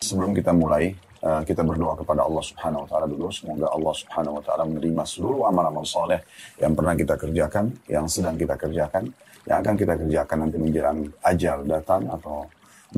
Sebelum kita mulai, kita berdoa kepada Allah Subhanahu wa taala dulu. Semoga Allah Subhanahu wa taala menerima seluruh amal-amal soleh yang pernah kita kerjakan, yang sedang kita kerjakan, yang akan kita kerjakan nanti menjelang ajal datang atau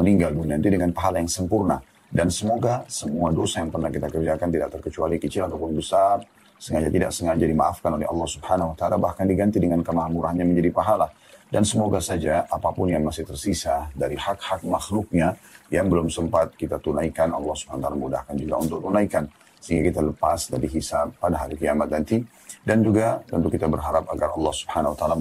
meninggal dunia nanti dengan pahala yang sempurna. Dan semoga semua dosa yang pernah kita kerjakan tidak terkecuali kecil ataupun besar, sengaja tidak sengaja dimaafkan oleh Allah Subhanahu wa taala, bahkan diganti dengan kemahamurahannya menjadi pahala. Dan semoga saja apapun yang masih tersisa dari hak-hak makhluknya yang belum sempat kita tunaikan, Allah SWT mudahkan juga untuk tunaikan. Sehingga kita lepas dari hisab pada hari kiamat nanti. Dan juga tentu kita berharap agar Allah Subhanahu wa taala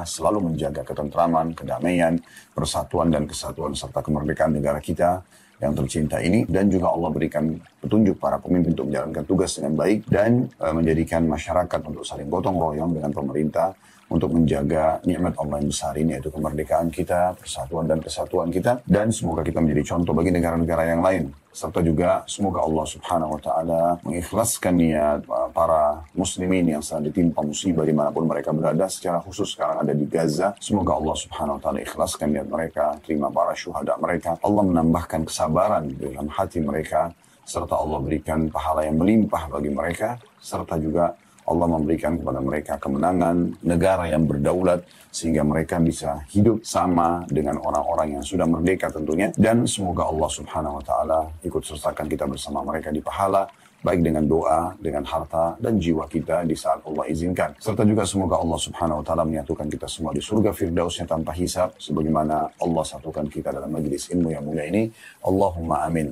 selalu menjaga ketentraman, kedamaian, persatuan dan kesatuan serta kemerdekaan negara kita yang tercinta ini. Dan juga Allah berikan petunjuk para pemimpin untuk menjalankan tugas dengan baik dan menjadikan masyarakat untuk saling gotong royong dengan pemerintah untuk menjaga nikmat Allah yang besar ini, yaitu kemerdekaan kita, persatuan dan kesatuan kita, dan semoga kita menjadi contoh bagi negara-negara yang lain. Serta juga semoga Allah Subhanahu wa taala mengikhlaskan niat para muslimin yang sedang ditimpa musibah dimanapun mereka berada, secara khusus sekarang ada di Gaza. Semoga Allah Subhanahu wa taala ikhlaskan niat mereka, terima para syuhada mereka. Allah menambahkan kesabaran dalam hati mereka, serta Allah berikan pahala yang melimpah bagi mereka, serta juga Allah memberikan kepada mereka kemenangan, negara yang berdaulat, sehingga mereka bisa hidup sama dengan orang-orang yang sudah merdeka tentunya. Dan semoga Allah Subhanahu wa taala ikut sertakan kita bersama mereka di pahala, baik dengan doa, dengan harta, dan jiwa kita di saat Allah izinkan. Serta juga semoga Allah Subhanahu wa taala menyatukan kita semua di surga Firdausnya tanpa hisab, sebagaimana Allah satukan kita dalam majelis ilmu yang mulia ini. Allahumma amin.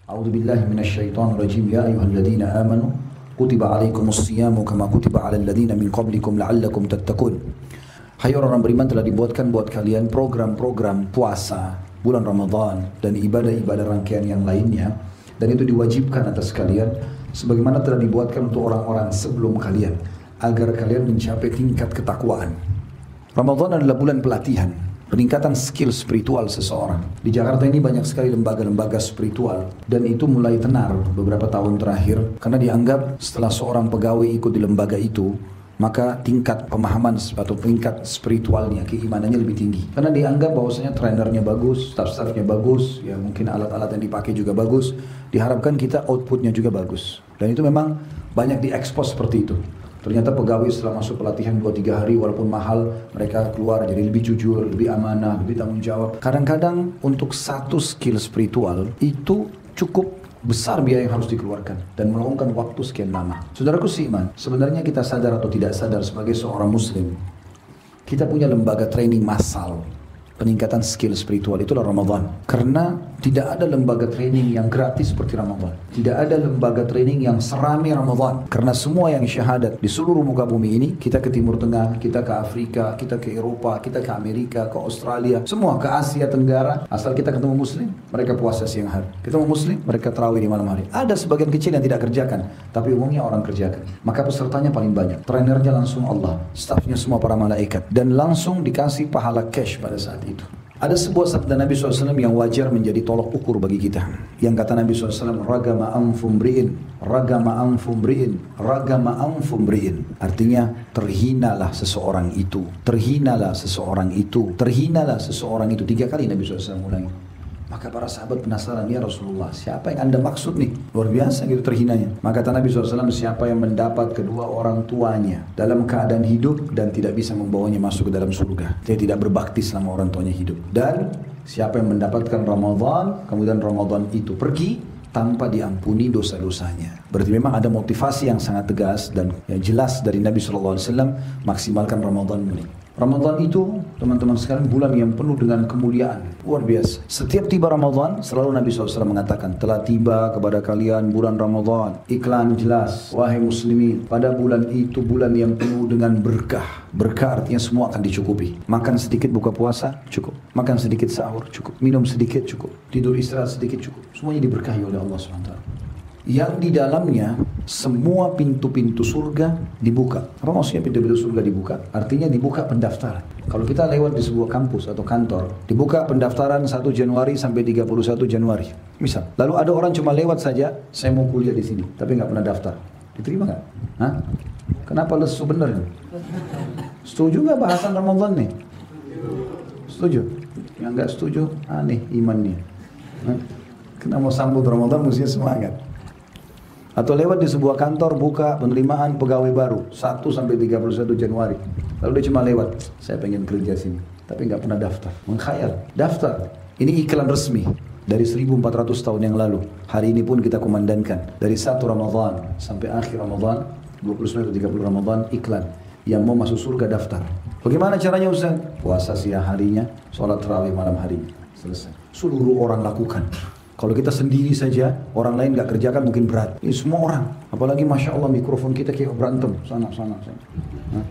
A'udzubillahi minasyaitonirrajim. Ya ayyuhalladzina amanu kutiba alaikumus-siyamu kama kutiba 'alal ladzina min qablikum la'allakum tattaqun. Hai orang beriman, telah dibuatkan buat kalian program-program puasa bulan Ramadan dan ibadah-ibadah rangkaian yang lainnya, dan itu diwajibkan atas kalian sebagaimana telah dibuatkan untuk orang-orang sebelum kalian agar kalian mencapai tingkat ketakwaan. Ramadan adalah bulan pelatihan, peningkatan skill spiritual seseorang. Di Jakarta ini banyak sekali lembaga-lembaga spiritual, dan itu mulai tenar beberapa tahun terakhir karena dianggap setelah seorang pegawai ikut di lembaga itu, maka tingkat pemahaman atau tingkat spiritualnya, keimanannya lebih tinggi. Karena dianggap bahwasanya trainernya bagus, staff-staffnya bagus, ya mungkin alat-alat yang dipakai juga bagus. Diharapkan kita outputnya juga bagus. Dan itu memang banyak diekspos seperti itu. Ternyata pegawai setelah masuk pelatihan 2-3 hari walaupun mahal, mereka keluar jadi lebih jujur, lebih amanah, lebih tanggung jawab. Kadang-kadang untuk satu skill spiritual itu cukup besar biaya yang harus dikeluarkan dan meluangkan waktu sekian lama. Saudaraku seiman, sebenarnya kita sadar atau tidak sadar sebagai seorang muslim, kita punya lembaga training massal peningkatan skill spiritual, itulah Ramadan. Karena tidak ada lembaga training yang gratis seperti Ramadan. Tidak ada lembaga training yang seramai Ramadan. Karena semua yang syahadat di seluruh muka bumi ini, kita ke Timur Tengah, kita ke Afrika, kita ke Eropa, kita ke Amerika, ke Australia, semua ke Asia Tenggara, asal kita ketemu muslim, mereka puasa siang hari. Ketemu muslim, mereka tarawih di malam hari. Ada sebagian kecil yang tidak kerjakan, tapi umumnya orang kerjakan. Maka pesertanya paling banyak. Trainernya langsung Allah, staffnya semua para malaikat, dan langsung dikasih pahala cash pada saat itu. Ada sebuah sabda Nabi SAW yang wajar menjadi tolok ukur bagi kita. Yang kata Nabi SAW, ragama anfum bri'in, ragama anfum bri'in, ragama anfum bri'in. Artinya, terhinalah seseorang itu, terhinalah seseorang itu, terhinalah seseorang itu. 3 kali Nabi SAW ulangi. Maka para sahabat penasaran, ya Rasulullah, siapa yang Anda maksud nih? Luar biasa gitu terhinanya. Maka kata Nabi SAW, siapa yang mendapat kedua orang tuanya dalam keadaan hidup dan tidak bisa membawanya masuk ke dalam surga. Dia tidak berbakti selama orang tuanya hidup. Dan siapa yang mendapatkan Ramadan, kemudian Ramadan itu pergi tanpa diampuni dosa-dosanya. Berarti memang ada motivasi yang sangat tegas dan jelas dari Nabi SAW, maksimalkan Ramadan ini. Ramadan itu, teman-teman sekalian, bulan yang penuh dengan kemuliaan. Luar biasa. Setiap tiba Ramadan, selalu Nabi SAW mengatakan, telah tiba kepada kalian bulan Ramadan. Iklan jelas, wahai muslimin, pada bulan itu bulan yang penuh dengan berkah. Berkah artinya semua akan dicukupi. Makan sedikit buka puasa, cukup. Makan sedikit sahur, cukup. Minum sedikit, cukup. Tidur istirahat sedikit, cukup. Semuanya diberkahi oleh Allah SWT. Yang di dalamnya semua pintu-pintu surga dibuka. Apa maksudnya pintu-pintu surga dibuka? Artinya dibuka pendaftaran. Kalau kita lewat di sebuah kampus atau kantor, dibuka pendaftaran 1 Januari sampai 31 Januari. Misal, lalu ada orang cuma lewat saja, saya mau kuliah di sini, tapi nggak pernah daftar. Diterima nggak? Hah? Kenapa lesu bener? Setuju nggak bahasan Ramadan nih? Setuju? Yang nggak setuju, aneh imannya. Hah? Karena mau sambut Ramadan mesti semangat. Atau lewat di sebuah kantor buka penerimaan pegawai baru 1 sampai 31 Januari. Lalu dia cuma lewat, saya pengen kerja sini, tapi nggak pernah daftar. Mengkhayal, daftar. Ini iklan resmi dari 1400 tahun yang lalu. Hari ini pun kita kumandangkan dari 1 Ramadan sampai akhir Ramadan, 29 atau 30 Ramadan iklan. Yang mau masuk surga daftar. Bagaimana caranya Ustaz? Puasa siang harinya, sholat tarawih malam harinya. Selesai. Seluruh orang lakukan. Kalau kita sendiri saja, orang lain nggak kerjakan mungkin berat. Ini semua orang. Apalagi Masya Allah mikrofon kita kayak berantem. Sana. Nah,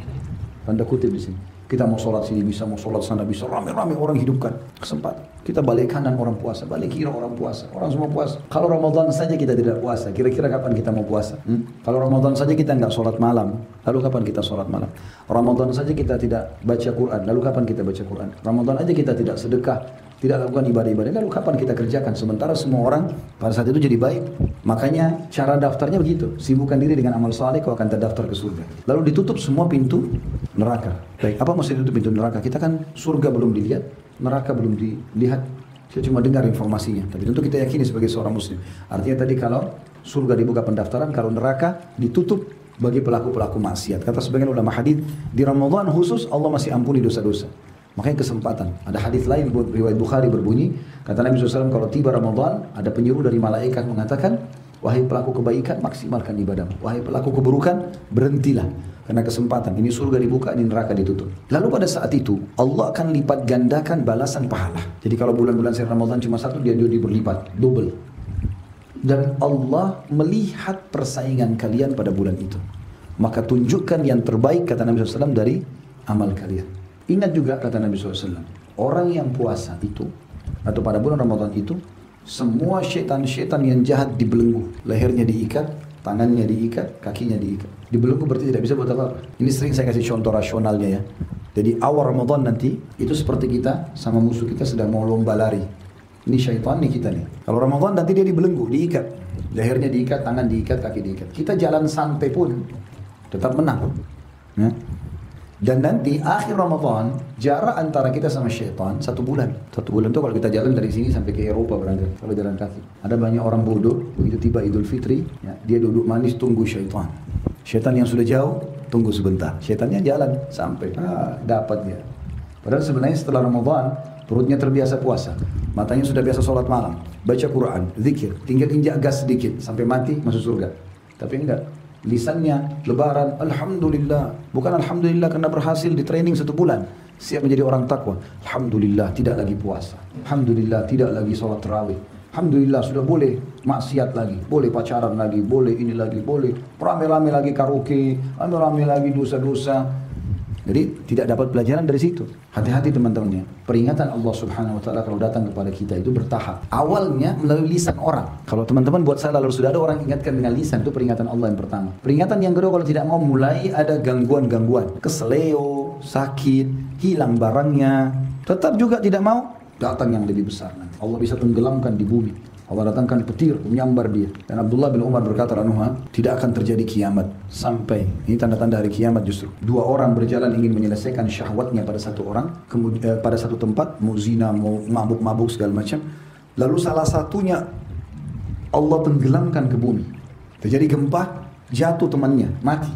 tanda kutip di sini. Kita mau sholat sini bisa, mau sholat sana bisa. Rame-rame orang hidupkan. Kesempatan. Kita balik kanan orang puasa, balik kiri orang puasa. Orang semua puasa. Kalau Ramadan saja kita tidak puasa, kira-kira kapan kita mau puasa? Kalau Ramadan saja kita nggak sholat malam, lalu kapan kita sholat malam? Ramadan saja kita tidak baca Quran, lalu kapan kita baca Quran? Ramadan aja kita tidak sedekah, tidak lakukan ibadah-ibadah, lalu kapan kita kerjakan? Sementara semua orang pada saat itu jadi baik. Makanya cara daftarnya begitu. Sibukkan diri dengan amal saleh, kau akan terdaftar ke surga. Lalu ditutup semua pintu neraka. Baik, apa maksudnya ditutup pintu neraka? Kita kan surga belum dilihat, neraka belum dilihat. Kita cuma dengar informasinya. Tapi tentu kita yakini sebagai seorang muslim. Artinya tadi kalau surga dibuka pendaftaran, kalau neraka ditutup bagi pelaku-pelaku maksiat. Kata sebagian ulama hadis, di Ramadan khusus Allah masih ampuni dosa-dosa. Makanya kesempatan. Ada hadis lain riwayat Bukhari berbunyi, kata Nabi SAW, kalau tiba Ramadan ada penyuruh dari malaikat mengatakan, wahai pelaku kebaikan maksimalkan ibadahmu, wahai pelaku keburukan berhentilah. Karena kesempatan, ini surga dibuka, ini neraka ditutup. Lalu pada saat itu Allah akan lipat gandakan balasan pahala. Jadi kalau bulan-bulan sehari Ramadan cuma satu, dia berlipat, double. Dan Allah melihat persaingan kalian pada bulan itu. Maka tunjukkan yang terbaik, kata Nabi SAW, dari amal kalian. Ingat juga kata Nabi SAW, orang yang puasa itu, atau pada bulan Ramadan itu, semua syaitan-syaitan yang jahat dibelenggu. Lehernya diikat, tangannya diikat, kakinya diikat. Dibelenggu berarti tidak bisa buat apa-apa. Ini sering saya kasih contoh rasionalnya ya. Jadi awal Ramadan nanti, itu seperti kita sama musuh kita sedang mau lomba lari. Ini syaitan nih kita nih. Kalau Ramadan nanti dia dibelenggu, diikat. Lehernya diikat, tangan diikat, kaki diikat. Kita jalan santai pun tetap menang. Ya. Dan nanti akhir Ramadan, jarak antara kita sama syaitan 1 bulan. 1 bulan itu kalau kita jalan dari sini sampai ke Eropa berangkat, kalau jalan kaki. Ada banyak orang bodoh, begitu tiba Idul Fitri, ya, dia duduk manis tunggu syaitan. Syaitan yang sudah jauh, tunggu sebentar. Syaitannya jalan sampai, dapat dia. Padahal sebenarnya setelah Ramadan, perutnya terbiasa puasa. Matanya sudah biasa sholat malam, baca Quran, zikir. Tinggal injak gas sedikit, sampai mati masuk surga. Tapi enggak. Lisannya lebaran, Alhamdulillah. Bukan Alhamdulillah karena berhasil di training 1 bulan. Siap menjadi orang takwa. Alhamdulillah tidak lagi puasa. Alhamdulillah tidak lagi sholat tarawih. Alhamdulillah sudah boleh maksiat lagi. Boleh pacaran lagi, boleh ini lagi, boleh rame-rame lagi karaoke, rame-rame lagi dosa-dosa. Jadi tidak dapat pelajaran dari situ. Hati-hati teman-teman ya. Peringatan Allah Subhanahu wa taala kalau datang kepada kita itu bertahap. Awalnya melalui lisan orang. Kalau teman-teman buat saya lalu sudah ada orang ingatkan dengan lisan, itu peringatan Allah yang pertama. Peringatan yang kedua kalau tidak mau mulai ada gangguan-gangguan, keseleo, sakit, hilang barangnya, tetap juga tidak mau, datang yang lebih besar nanti. Allah bisa tenggelamkan di bumi. Allah datangkan petir, menyambar dia. Dan Abdullah bin Umar berkata, tidak akan terjadi kiamat sampai, ini tanda-tanda hari kiamat justru. 2 orang berjalan ingin menyelesaikan syahwatnya pada satu orang, kemudian pada satu tempat, mau zina, mau mabuk-mabuk segala macam. Lalu salah satunya Allah tenggelamkan ke bumi. Terjadi gempa, jatuh temannya, mati.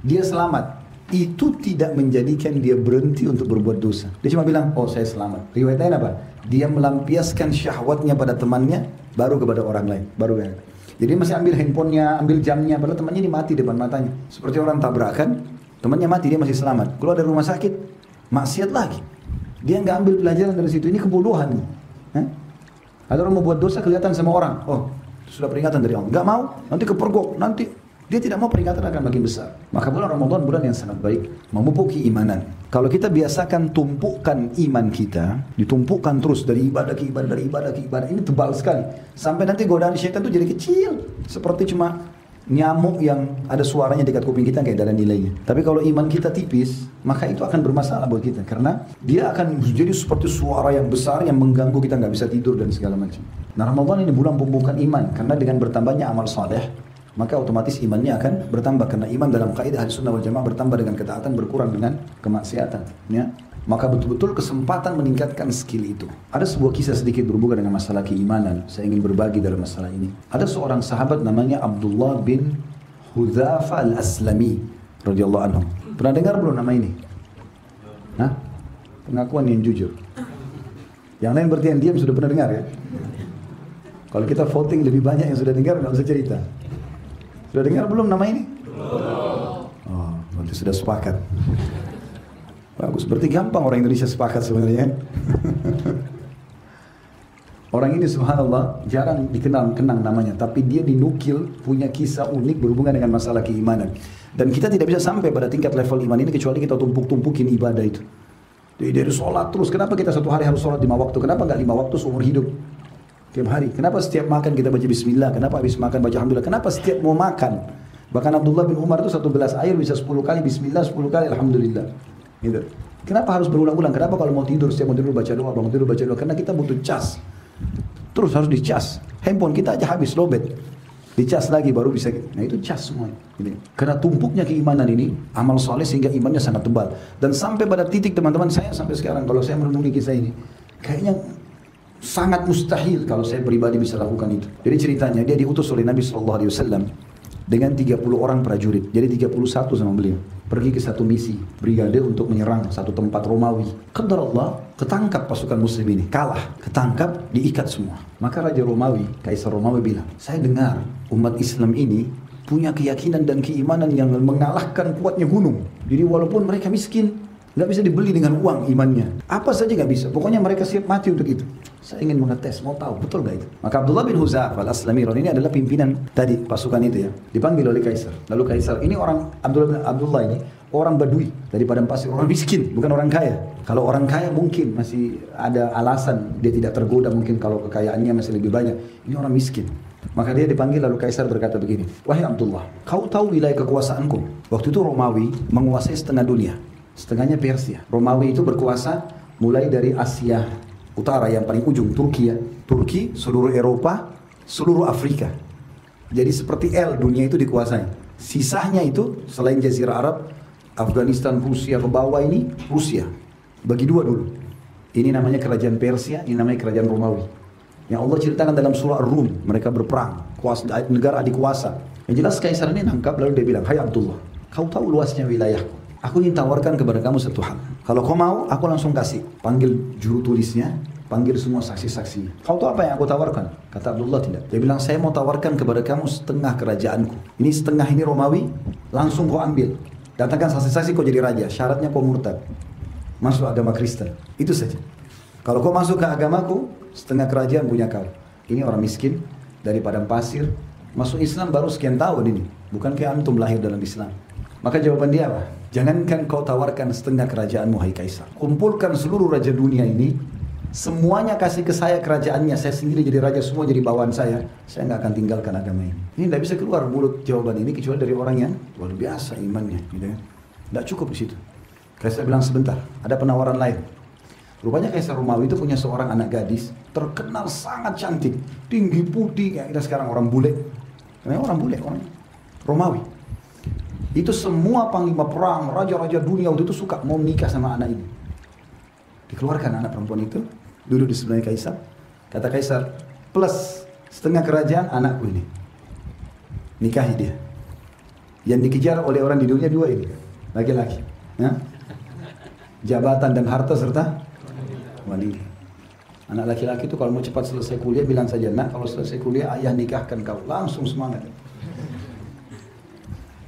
Dia selamat. Itu tidak menjadikan dia berhenti untuk berbuat dosa. Dia cuma bilang, oh saya selamat. Riwayat lain apa? Dia melampiaskan syahwatnya pada temannya, baru kepada orang lain. Baru ya. Jadi masih ambil handphonenya, ambil jamnya, padahal temannya ini mati depan matanya. Seperti orang tabrakan, temannya mati, dia masih selamat. Keluar dari rumah sakit, maksiat lagi. Dia nggak ambil pelajaran dari situ. Ini kebodohan. Ada orang mau buat dosa kelihatan sama orang. Oh, sudah peringatan dari Allah. Nggak mau, nanti kepergok, nanti. Dia tidak mau peringatan akan makin besar. Maka bulan Ramadan bulan yang sangat baik, memupuk keimanan. Kalau kita biasakan tumpukan iman kita, ditumpukkan terus dari ibadah ke ibadah, dari ibadah ke ibadah, ini tebal sekali. Sampai nanti godaan syaitan itu jadi kecil. Seperti cuma nyamuk yang ada suaranya dekat kuping kita, kayak ada nilainya. Tapi kalau iman kita tipis, maka itu akan bermasalah buat kita. Karena dia akan jadi seperti suara yang besar yang mengganggu kita, nggak bisa tidur dan segala macam. Nah Ramadan ini bulan pembukaan iman. Karena dengan bertambahnya amal saleh, maka otomatis imannya akan bertambah. Karena iman dalam kaidah Ahlussunnah wal Jamaah bertambah dengan ketaatan, berkurang dengan kemaksiatan. Ya. Maka betul-betul kesempatan meningkatkan skill itu. Ada sebuah kisah sedikit berhubungan dengan masalah keimanan. Saya ingin berbagi dalam masalah ini. Ada seorang sahabat namanya Abdullah bin Hudzafa al-Aslami radhiyallahu anhu. Pernah dengar belum nama ini? Hah? Pengakuan yang jujur. Yang lain berarti yang diam sudah pernah dengar ya? Kalau kita voting lebih banyak yang sudah dengar, nggak usah cerita. Sudah dengar belum nama ini? Oh, berarti sudah sepakat. Bagus, berarti gampang orang Indonesia sepakat sebenarnya. Orang ini subhanallah jarang kenang namanya, tapi dia dinukil punya kisah unik berhubungan dengan masalah keimanan. Dan kita tidak bisa sampai pada tingkat level iman ini kecuali kita tumpuk-tumpukin ibadah itu. Dari sholat terus, kenapa kita satu hari harus sholat 5 waktu? Kenapa nggak 5 waktu seumur hidup? Tiap hari. Kenapa setiap makan kita baca bismillah? Kenapa habis makan baca alhamdulillah? Kenapa setiap mau makan? Bahkan Abdullah bin Umar itu 1 gelas air bisa 10 kali bismillah, 10 kali alhamdulillah. Gitu. Kenapa harus berulang-ulang? Kenapa kalau mau tidur, setiap mau tidur baca doa, bangun tidur baca doa? Karena kita butuh cas. Terus harus dicas. Handphone kita aja habis lowbat. Dicas lagi baru bisa. Nah itu cas semua. Gitu. Karena tumpuknya keimanan ini, amal soleh sehingga imannya sangat tebal. Dan sampai pada titik teman-teman saya sampai sekarang kalau saya merenungi kisah ini, kayaknya sangat mustahil kalau saya pribadi bisa lakukan itu. Jadi ceritanya dia diutus oleh Nabi SAW dengan 30 orang prajurit. Jadi 31 sama beliau. Pergi ke satu misi, brigade untuk menyerang satu tempat Romawi. Qadar Allah, ketangkap pasukan muslim ini. Kalah, ketangkap, diikat semua. Maka Raja Romawi, Kaisar Romawi bilang, saya dengar umat Islam ini punya keyakinan dan keimanan yang mengalahkan kuatnya gunung. Jadi walaupun mereka miskin, nggak bisa dibeli dengan uang imannya. Apa saja nggak bisa. Pokoknya mereka siap mati untuk itu. Saya ingin mengetes, mau tahu betul nggak itu. Maka Abdullah bin Hudzafa al-Aslami ini adalah pimpinan tadi pasukan itu ya. Dipanggil oleh Kaisar. Lalu Kaisar ini orang Abdullah ini orang Badui dari padang pasir, orang miskin, bukan orang kaya. Kalau orang kaya mungkin masih ada alasan dia tidak tergoda, mungkin kalau kekayaannya masih lebih banyak. Ini orang miskin. Maka dia dipanggil lalu Kaisar berkata begini, wahai Abdullah, kau tahu wilayah kekuasaanku? Waktu itu Romawi menguasai setengah dunia. Setengahnya Persia. Romawi itu berkuasa mulai dari Asia Utara yang paling ujung, Turki ya. Turki, seluruh Eropa, seluruh Afrika. Jadi seperti L, dunia itu dikuasai. Sisanya itu, selain Jazirah Arab, Afghanistan, Rusia, ke bawah ini, Rusia. Bagi dua dulu. Ini namanya kerajaan Persia, ini namanya kerajaan Romawi. Yang Allah ceritakan dalam surah Rum, mereka berperang, negara adik kuasa. Yang jelas Kaisar ini nangkap, lalu dia bilang, hai Abdullah, kau tahu luasnya wilayahku. Aku ingin tawarkan kepada kamu satu hal. Kalau kau mau, aku langsung kasih. Panggil juru tulisnya, panggil semua saksi-saksinya. Kau tahu apa yang aku tawarkan? Kata Abdullah tidak. Dia bilang, saya mau tawarkan kepada kamu setengah kerajaanku. Ini setengah ini Romawi, langsung kau ambil. Datangkan saksi-saksi kau jadi raja. Syaratnya kau murtad. Masuk agama Kristen. Itu saja. Kalau kau masuk ke agamaku, setengah kerajaan punya kau. Ini orang miskin, dari padang pasir. Masuk Islam baru sekian tahun ini. Bukan kayak antum lahir dalam Islam. Maka jawaban dia apa? Jangankan kau tawarkan setengah kerajaanmu, hai Kaisar. Kumpulkan seluruh raja dunia ini, semuanya kasih ke saya kerajaannya, saya sendiri jadi raja, semua jadi bawaan saya nggak akan tinggalkan agama ini. Ini tidak bisa keluar mulut jawaban ini kecuali dari orang yang luar biasa imannya, gitu ya. Tidak cukup di situ. Kaisar bilang sebentar, ada penawaran lain. Rupanya Kaisar Romawi itu punya seorang anak gadis terkenal sangat cantik, tinggi putih kayak kita sekarang orang bule. Memang orang bule, orang Romawi. Itu semua panglima perang, raja-raja dunia waktu itu suka mau nikah sama anak ini. Dikeluarkan anak perempuan itu, duduk di sebelah Kaisar. Kata Kaisar, plus setengah kerajaan anakku ini. Nikahi dia. Yang dikejar oleh orang di dunia dua ini, laki-laki. Ya? Jabatan dan harta serta wanita. Anak laki-laki itu kalau mau cepat selesai kuliah bilang saja, nak kalau selesai kuliah ayah nikahkan kau. Langsung semangat.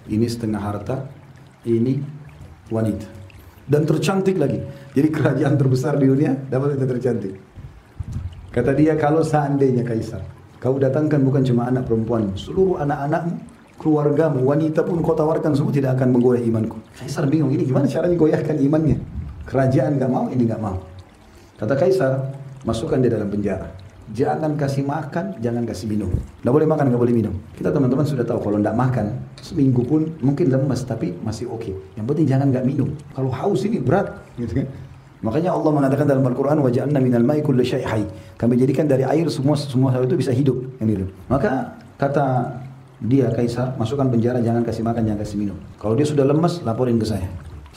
Ini setengah harta, ini wanita. Dan tercantik lagi. Jadi kerajaan terbesar di dunia dapat wanita tercantik. Kata dia, kalau seandainya Kaisar, kau datangkan bukan cuma anak perempuan, seluruh anak-anakmu, keluargamu, wanita pun kau tawarkan semua tidak akan menggoyah imanku. Kaisar bingung, ini gimana caranya goyahkan imannya? Kerajaan gak mau, ini gak mau. Kata Kaisar, masukkan dia dalam penjara. Jangan kasih makan, jangan kasih minum. Tidak boleh makan, tidak boleh minum. Kita teman-teman sudah tahu kalau tidak makan, seminggu pun mungkin lemas tapi masih oke. Yang penting jangan nggak minum. Kalau haus ini berat, gitu kan? Makanya Allah mengatakan dalam Al-Quran, waja'alna minal ma'i kulli syai' hayy. Kami jadikan dari air semua hal itu bisa hidup. Yang maka kata dia Kaisar, masukkan penjara, jangan kasih makan, jangan kasih minum. Kalau dia sudah lemas, laporin ke saya.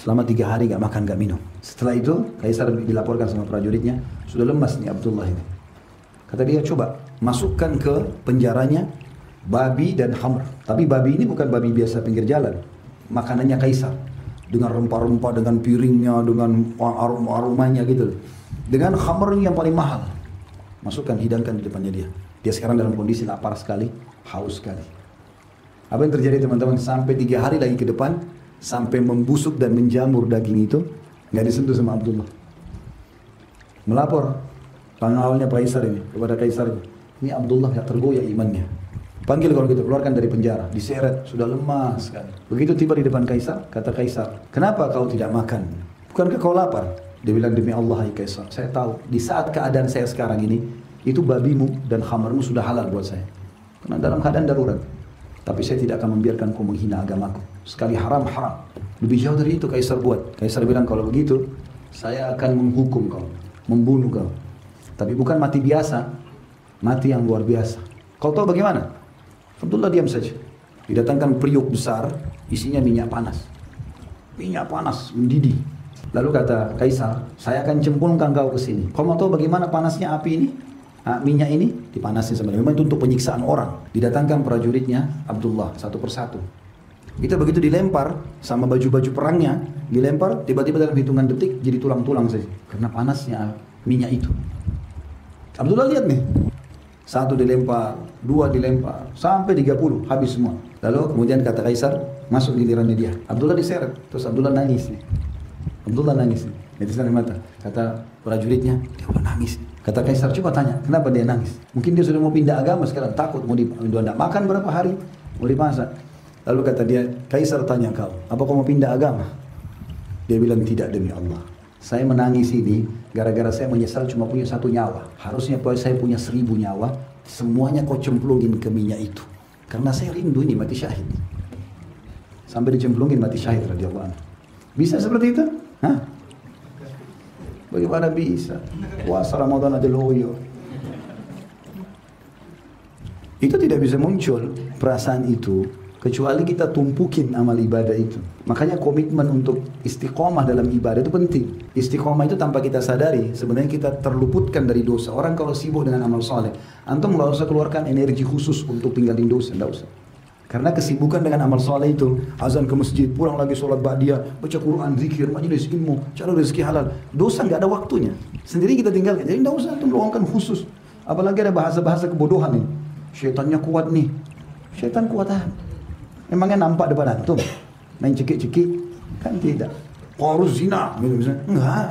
Selama 3 hari gak makan, gak minum. Setelah itu Kaisar dilaporkan sama prajuritnya, sudah lemas nih Abdullah ini. Kata dia, coba masukkan ke penjaranya babi dan khamr. Tapi babi ini bukan babi biasa pinggir jalan, makanannya Kaisar. Dengan rempah-rempah, dengan piringnya, dengan aromanya gitu. Dengan khamr yang paling mahal. Masukkan, hidangkan di depannya dia. Dia sekarang dalam kondisi lapar sekali, haus sekali. Apa yang terjadi teman-teman? Sampai 3 hari lagi ke depan, sampai membusuk dan menjamur daging itu, nggak disentuh sama Abdullah. Melapor pengawalnya Kaisar ini kepada Kaisar, ini Abdullah yang tergoyah imannya. Panggil kalau gitu, keluarkan dari penjara, diseret, sudah lemas sekali. Begitu tiba di depan Kaisar, kata Kaisar, kenapa kau tidak makan? Bukankah kau lapar? Dia bilang, demi Allah hai Kaisar, saya tahu di saat keadaan saya sekarang ini, itu babimu dan khamarmu sudah halal buat saya. Karena dalam keadaan darurat. Tapi saya tidak akan membiarkan kau menghina agamaku. Sekali haram, haram. Lebih jauh dari itu Kaisar buat. Kaisar bilang, kalau begitu, saya akan menghukum kau, membunuh kau. Tapi bukan mati biasa, mati yang luar biasa. Kau tahu bagaimana? Abdullah diam saja. Didatangkan periuk besar, isinya minyak panas. Minyak panas, mendidih. Lalu kata Kaisar, saya akan cemplungkan kau ke sini. Kau mau tahu bagaimana panasnya api ini? Minyak ini dipanasin sama dia. Memang itu untuk penyiksaan orang. Didatangkan prajuritnya Abdullah satu persatu. Kita begitu dilempar sama baju-baju perangnya, dilempar, tiba-tiba dalam hitungan detik jadi tulang-tulang saja. Karena panasnya minyak itu. Abdullah lihat nih. 1 dilempar, 2 dilempar, sampai 30, habis semua. Lalu kemudian kata Kaisar, masuk gilirannya dia. Abdullah diseret, terus Abdullah nangis nih. Abdullah nangis nih. Netizen mata. Kata prajuritnya, dia udah nangis. Kata Kaisar, coba tanya, kenapa dia nangis? Mungkin dia sudah mau pindah agama sekarang, takut mau tidak makan berapa hari, mau dimasak. Lalu kata dia, Kaisar tanya kau, apa kau mau pindah agama? Dia bilang, tidak demi Allah. Saya menangis ini gara-gara saya menyesal cuma punya 1 nyawa. Harusnya saya punya 1000 nyawa, semuanya kau cemplungin ke minyak itu. Karena saya rindu ini mati syahid. Sampai dicemplungin mati syahid radhiyallahu anhu. Bisa seperti itu? Hah? Bagaimana bisa? Puasa Ramadan aja loyo. Itu tidak bisa muncul perasaan itu kecuali kita tumpukin amal ibadah itu. Makanya komitmen untuk istiqomah dalam ibadah itu penting. Istiqomah itu tanpa kita sadari sebenarnya kita terluputkan dari dosa. Orang kalau sibuk dengan amal soleh, antum nggak usah keluarkan energi khusus untuk tinggalin dosa, nggak usah. Karena kesibukan dengan amal soleh itu, azan ke masjid, pulang lagi sholat ba'diyah, baca Quran, zikir, majelis ilmu, cari rezeki halal. Dosa nggak ada waktunya. Sendiri kita tinggalkan. Jadi nggak usah tuh luangkan khusus. Apalagi ada bahasa-bahasa kebodohan nih. Syaitannya kuat nih. Syaitan kuat ah. Emangnya nampak depan antum? Main cekik-cekik? Kan tidak. Qaruz zina, gitu misalnya. Enggak.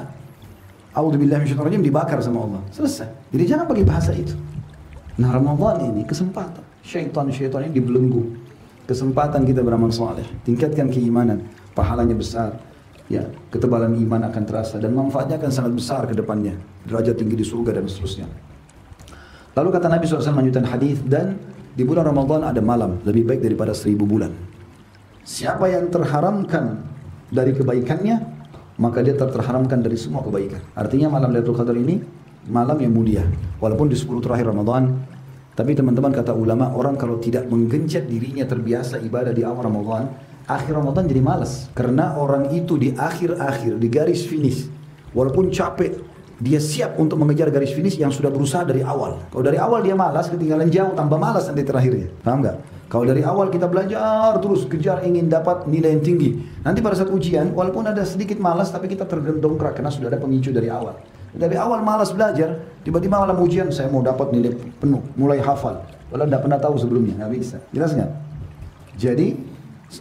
A'udzubillahi minasyaitonir rajim, dibakar sama Allah. Selesai. Jadi jangan pakai bahasa itu. Nah, Ramadan ini kesempatan. Syaitan ini dibelenggu. Kesempatan kita beramal saleh, tingkatkan keimanan, pahalanya besar, ya, ketebalan iman akan terasa dan manfaatnya akan sangat besar ke depannya, derajat tinggi di surga dan seterusnya. Lalu kata Nabi SAW melanjutkan hadis, dan di bulan Ramadan ada malam lebih baik daripada 1000 bulan. Siapa yang terharamkan dari kebaikannya, maka dia terharamkan dari semua kebaikan. Artinya malam Lailatul Qadar ini malam yang mulia, walaupun di 10 terakhir Ramadan. Tapi teman-teman kata ulama, orang kalau tidak menggencet dirinya terbiasa ibadah di awal Ramadan, akhir Ramadan jadi malas. Karena orang itu di akhir-akhir, di garis finish, walaupun capek, dia siap untuk mengejar garis finish yang sudah berusaha dari awal. Kalau dari awal dia malas, ketinggalan jauh, tambah malas nanti terakhirnya. Paham nggak? Kalau dari awal kita belajar terus, kejar ingin dapat nilai yang tinggi. Nanti pada saat ujian, walaupun ada sedikit malas, tapi kita tergendongkrak karena sudah ada pemicu dari awal. Dari awal malas belajar, tiba-tiba malam ujian saya mau dapat nilai penuh, mulai hafal. Walau tidak pernah tahu sebelumnya, nggak bisa. Jelas nggak? Jadi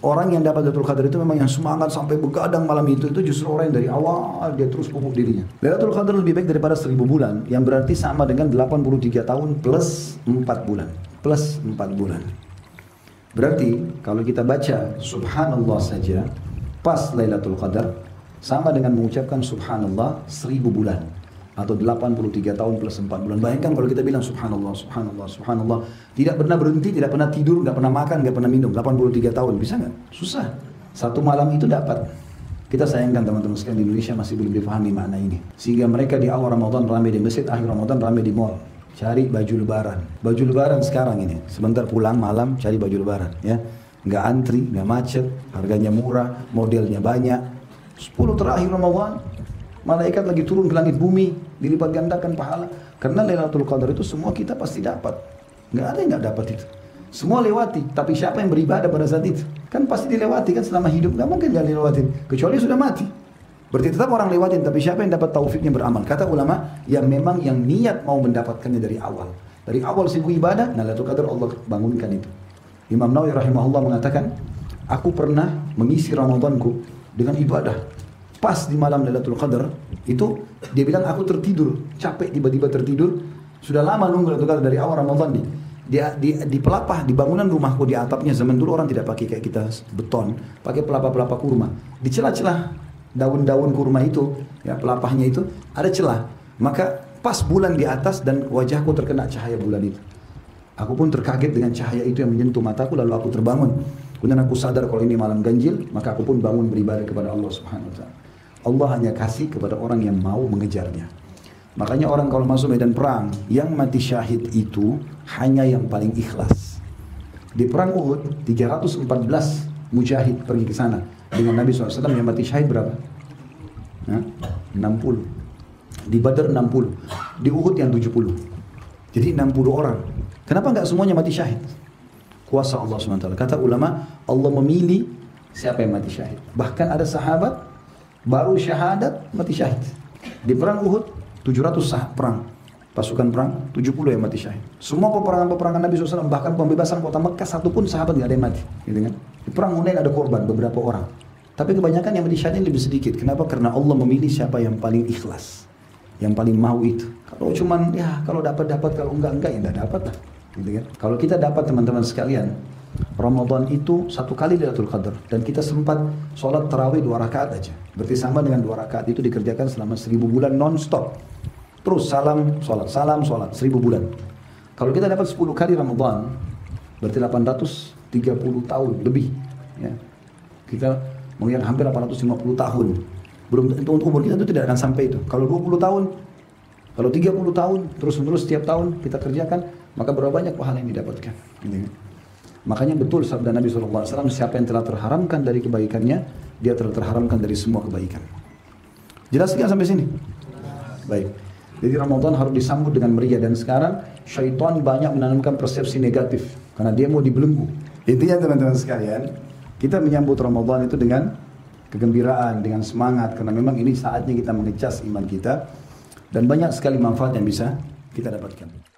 orang yang dapat Lailatul Qadar itu memang yang semangat sampai begadang malam itu justru orang yang dari awal dia terus pupuk dirinya. Lailatul Qadar lebih baik daripada 1000 bulan, yang berarti sama dengan 83 tahun plus 4 bulan. Plus 4 bulan. Berarti kalau kita baca Subhanallah saja pas Lailatul Qadar sama dengan mengucapkan Subhanallah 1000 bulan. Atau 83 tahun plus 4 bulan. Bayangkan kalau kita bilang Subhanallah, Subhanallah, Subhanallah. Tidak pernah berhenti, tidak pernah tidur, nggak pernah makan, nggak pernah minum. 83 tahun, bisa nggak? Susah. Satu malam itu dapat. Kita sayangkan teman-teman sekalian di Indonesia masih belum dipahami makna ini. Sehingga mereka di awal Ramadan ramai di masjid, akhir Ramadan ramai di mall. Cari baju lebaran. Baju lebaran sekarang ini. Sebentar pulang malam cari baju lebaran. Ya, nggak antri, nggak macet, harganya murah, modelnya banyak. 10 terakhir Ramadan, malaikat lagi turun ke langit bumi, dilipat gandakan pahala. Karena Lailatul Qadar itu semua kita pasti dapat. Nggak ada yang nggak dapat itu. Semua lewati, tapi siapa yang beribadah pada saat itu? Kan pasti dilewati kan selama hidup, nggak mungkin nggak dilewatin. Kecuali sudah mati. Berarti tetap orang lewatin, tapi siapa yang dapat taufiknya beramal? Kata ulama, yang memang yang niat mau mendapatkannya dari awal. Dari awal sibuk ibadah, nah Lailatul Qadar Allah bangunkan itu. Imam Nawawi rahimahullah mengatakan, aku pernah mengisi Ramadanku dengan ibadah. Pas di malam Lailatul Qadar, itu dia bilang aku tertidur, capek tiba-tiba tertidur. Sudah lama nunggu Lailatul Qadar dari awal Ramadan nih. Di pelapah, di bangunan rumahku, di atapnya, zaman dulu orang tidak pakai kayak kita beton, pakai pelapa-pelapa kurma. Di celah-celah daun-daun kurma itu, ya pelapahnya itu ada celah. Maka pas bulan di atas dan wajahku terkena cahaya bulan itu. Aku pun terkaget dengan cahaya itu yang menyentuh mataku, lalu aku terbangun. Kemudian aku sadar kalau ini malam ganjil, maka aku pun bangun beribadah kepada Allah Subhanahu wa taala. Allah hanya kasih kepada orang yang mau mengejarnya. Makanya orang kalau masuk medan perang, yang mati syahid itu hanya yang paling ikhlas. Di perang Uhud, 314 mujahid pergi ke sana. Dengan Nabi SAW yang mati syahid berapa? 60. Di Badar 60. Di Uhud yang 70. Jadi 60 orang. Kenapa enggak semuanya mati syahid? Kuasa Allah SWT. Kata ulama, Allah memilih siapa yang mati syahid. Bahkan ada sahabat baru syahadat mati syahid. Di perang Uhud 700 perang, pasukan perang 70 yang mati syahid. Semua peperangan Nabi SAW, bahkan pembebasan kota Mekah, satu pun sahabat nggak ada yang mati, gitu kan? Di perang Hunain ada korban beberapa orang, tapi kebanyakan yang mati syahid lebih sedikit. Kenapa? Karena Allah memilih siapa yang paling ikhlas, yang paling mau itu. Kalau cuman ya kalau dapat, kalau enggak ya enggak dapat lah, gitu kan? Kalau kita dapat teman-teman sekalian, Ramadan itu satu kali Lailatul Qadar dan kita sempat sholat tarawih 2 rakaat aja. Berarti sama dengan 2 rakaat itu dikerjakan selama 1000 bulan non-stop. Terus salam, sholat, 1000 bulan. Kalau kita dapat 10 kali Ramadan, berarti 830 tahun lebih. Ya. Kita melihat hampir 850 tahun. Belum untuk umur kita itu tidak akan sampai itu. Kalau 20 tahun, kalau 30 tahun, terus-menerus setiap tahun kita kerjakan, maka berapa banyak pahala yang didapatkan. Gitu. Makanya betul sabda Nabi SAW, siapa yang telah terharamkan dari kebaikannya, dia telah terharamkan dari semua kebaikan. Jelas tidak sampai sini? Baik. Jadi Ramadan harus disambut dengan meriah, dan sekarang syaitan banyak menanamkan persepsi negatif karena dia mau dibelenggu. Intinya teman-teman sekalian, kita menyambut Ramadan itu dengan kegembiraan, dengan semangat, karena memang ini saatnya kita mengecas iman kita, dan banyak sekali manfaat yang bisa kita dapatkan.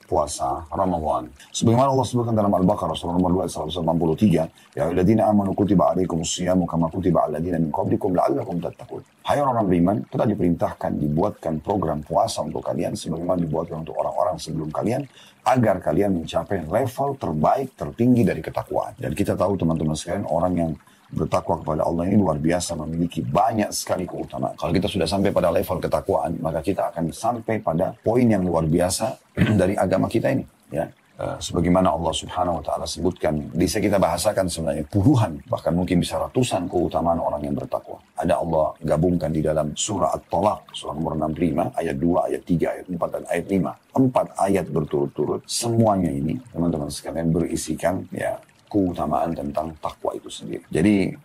Puasa Ramadan. Sebagaimana Allah sebutkan dalam Al-Baqarah surah nomor 2 ayat 183, ya ayyuhalladzina amanu kutiba alaikumus-syiyamu kama kutiba 'alal ladzina min qablikum la'allakum tattaqun. Hai orang beriman, telah diperintahkan dibuatkan program puasa untuk kalian sebagaimana dibuatkan untuk orang-orang sebelum kalian agar kalian mencapai level terbaik tertinggi dari ketakwaan. Dan kita tahu teman-teman sekalian, orang yang bertakwa kepada Allah ini luar biasa, memiliki banyak sekali keutamaan. Kalau kita sudah sampai pada level ketakwaan, maka kita akan sampai pada poin yang luar biasa dari agama kita ini. Ya, sebagaimana Allah Subhanahu Wa Taala sebutkan, bisa kita bahasakan sebenarnya puluhan, bahkan mungkin bisa ratusan keutamaan orang yang bertakwa. Ada Allah gabungkan di dalam surah At-Talaq, surah nomor 65, ayat 2, ayat 3, ayat 4, dan ayat 5. 4 ayat berturut-turut. Semuanya ini, teman-teman sekalian, berisikan ya keutamaan tentang takwa itu sendiri. Jadi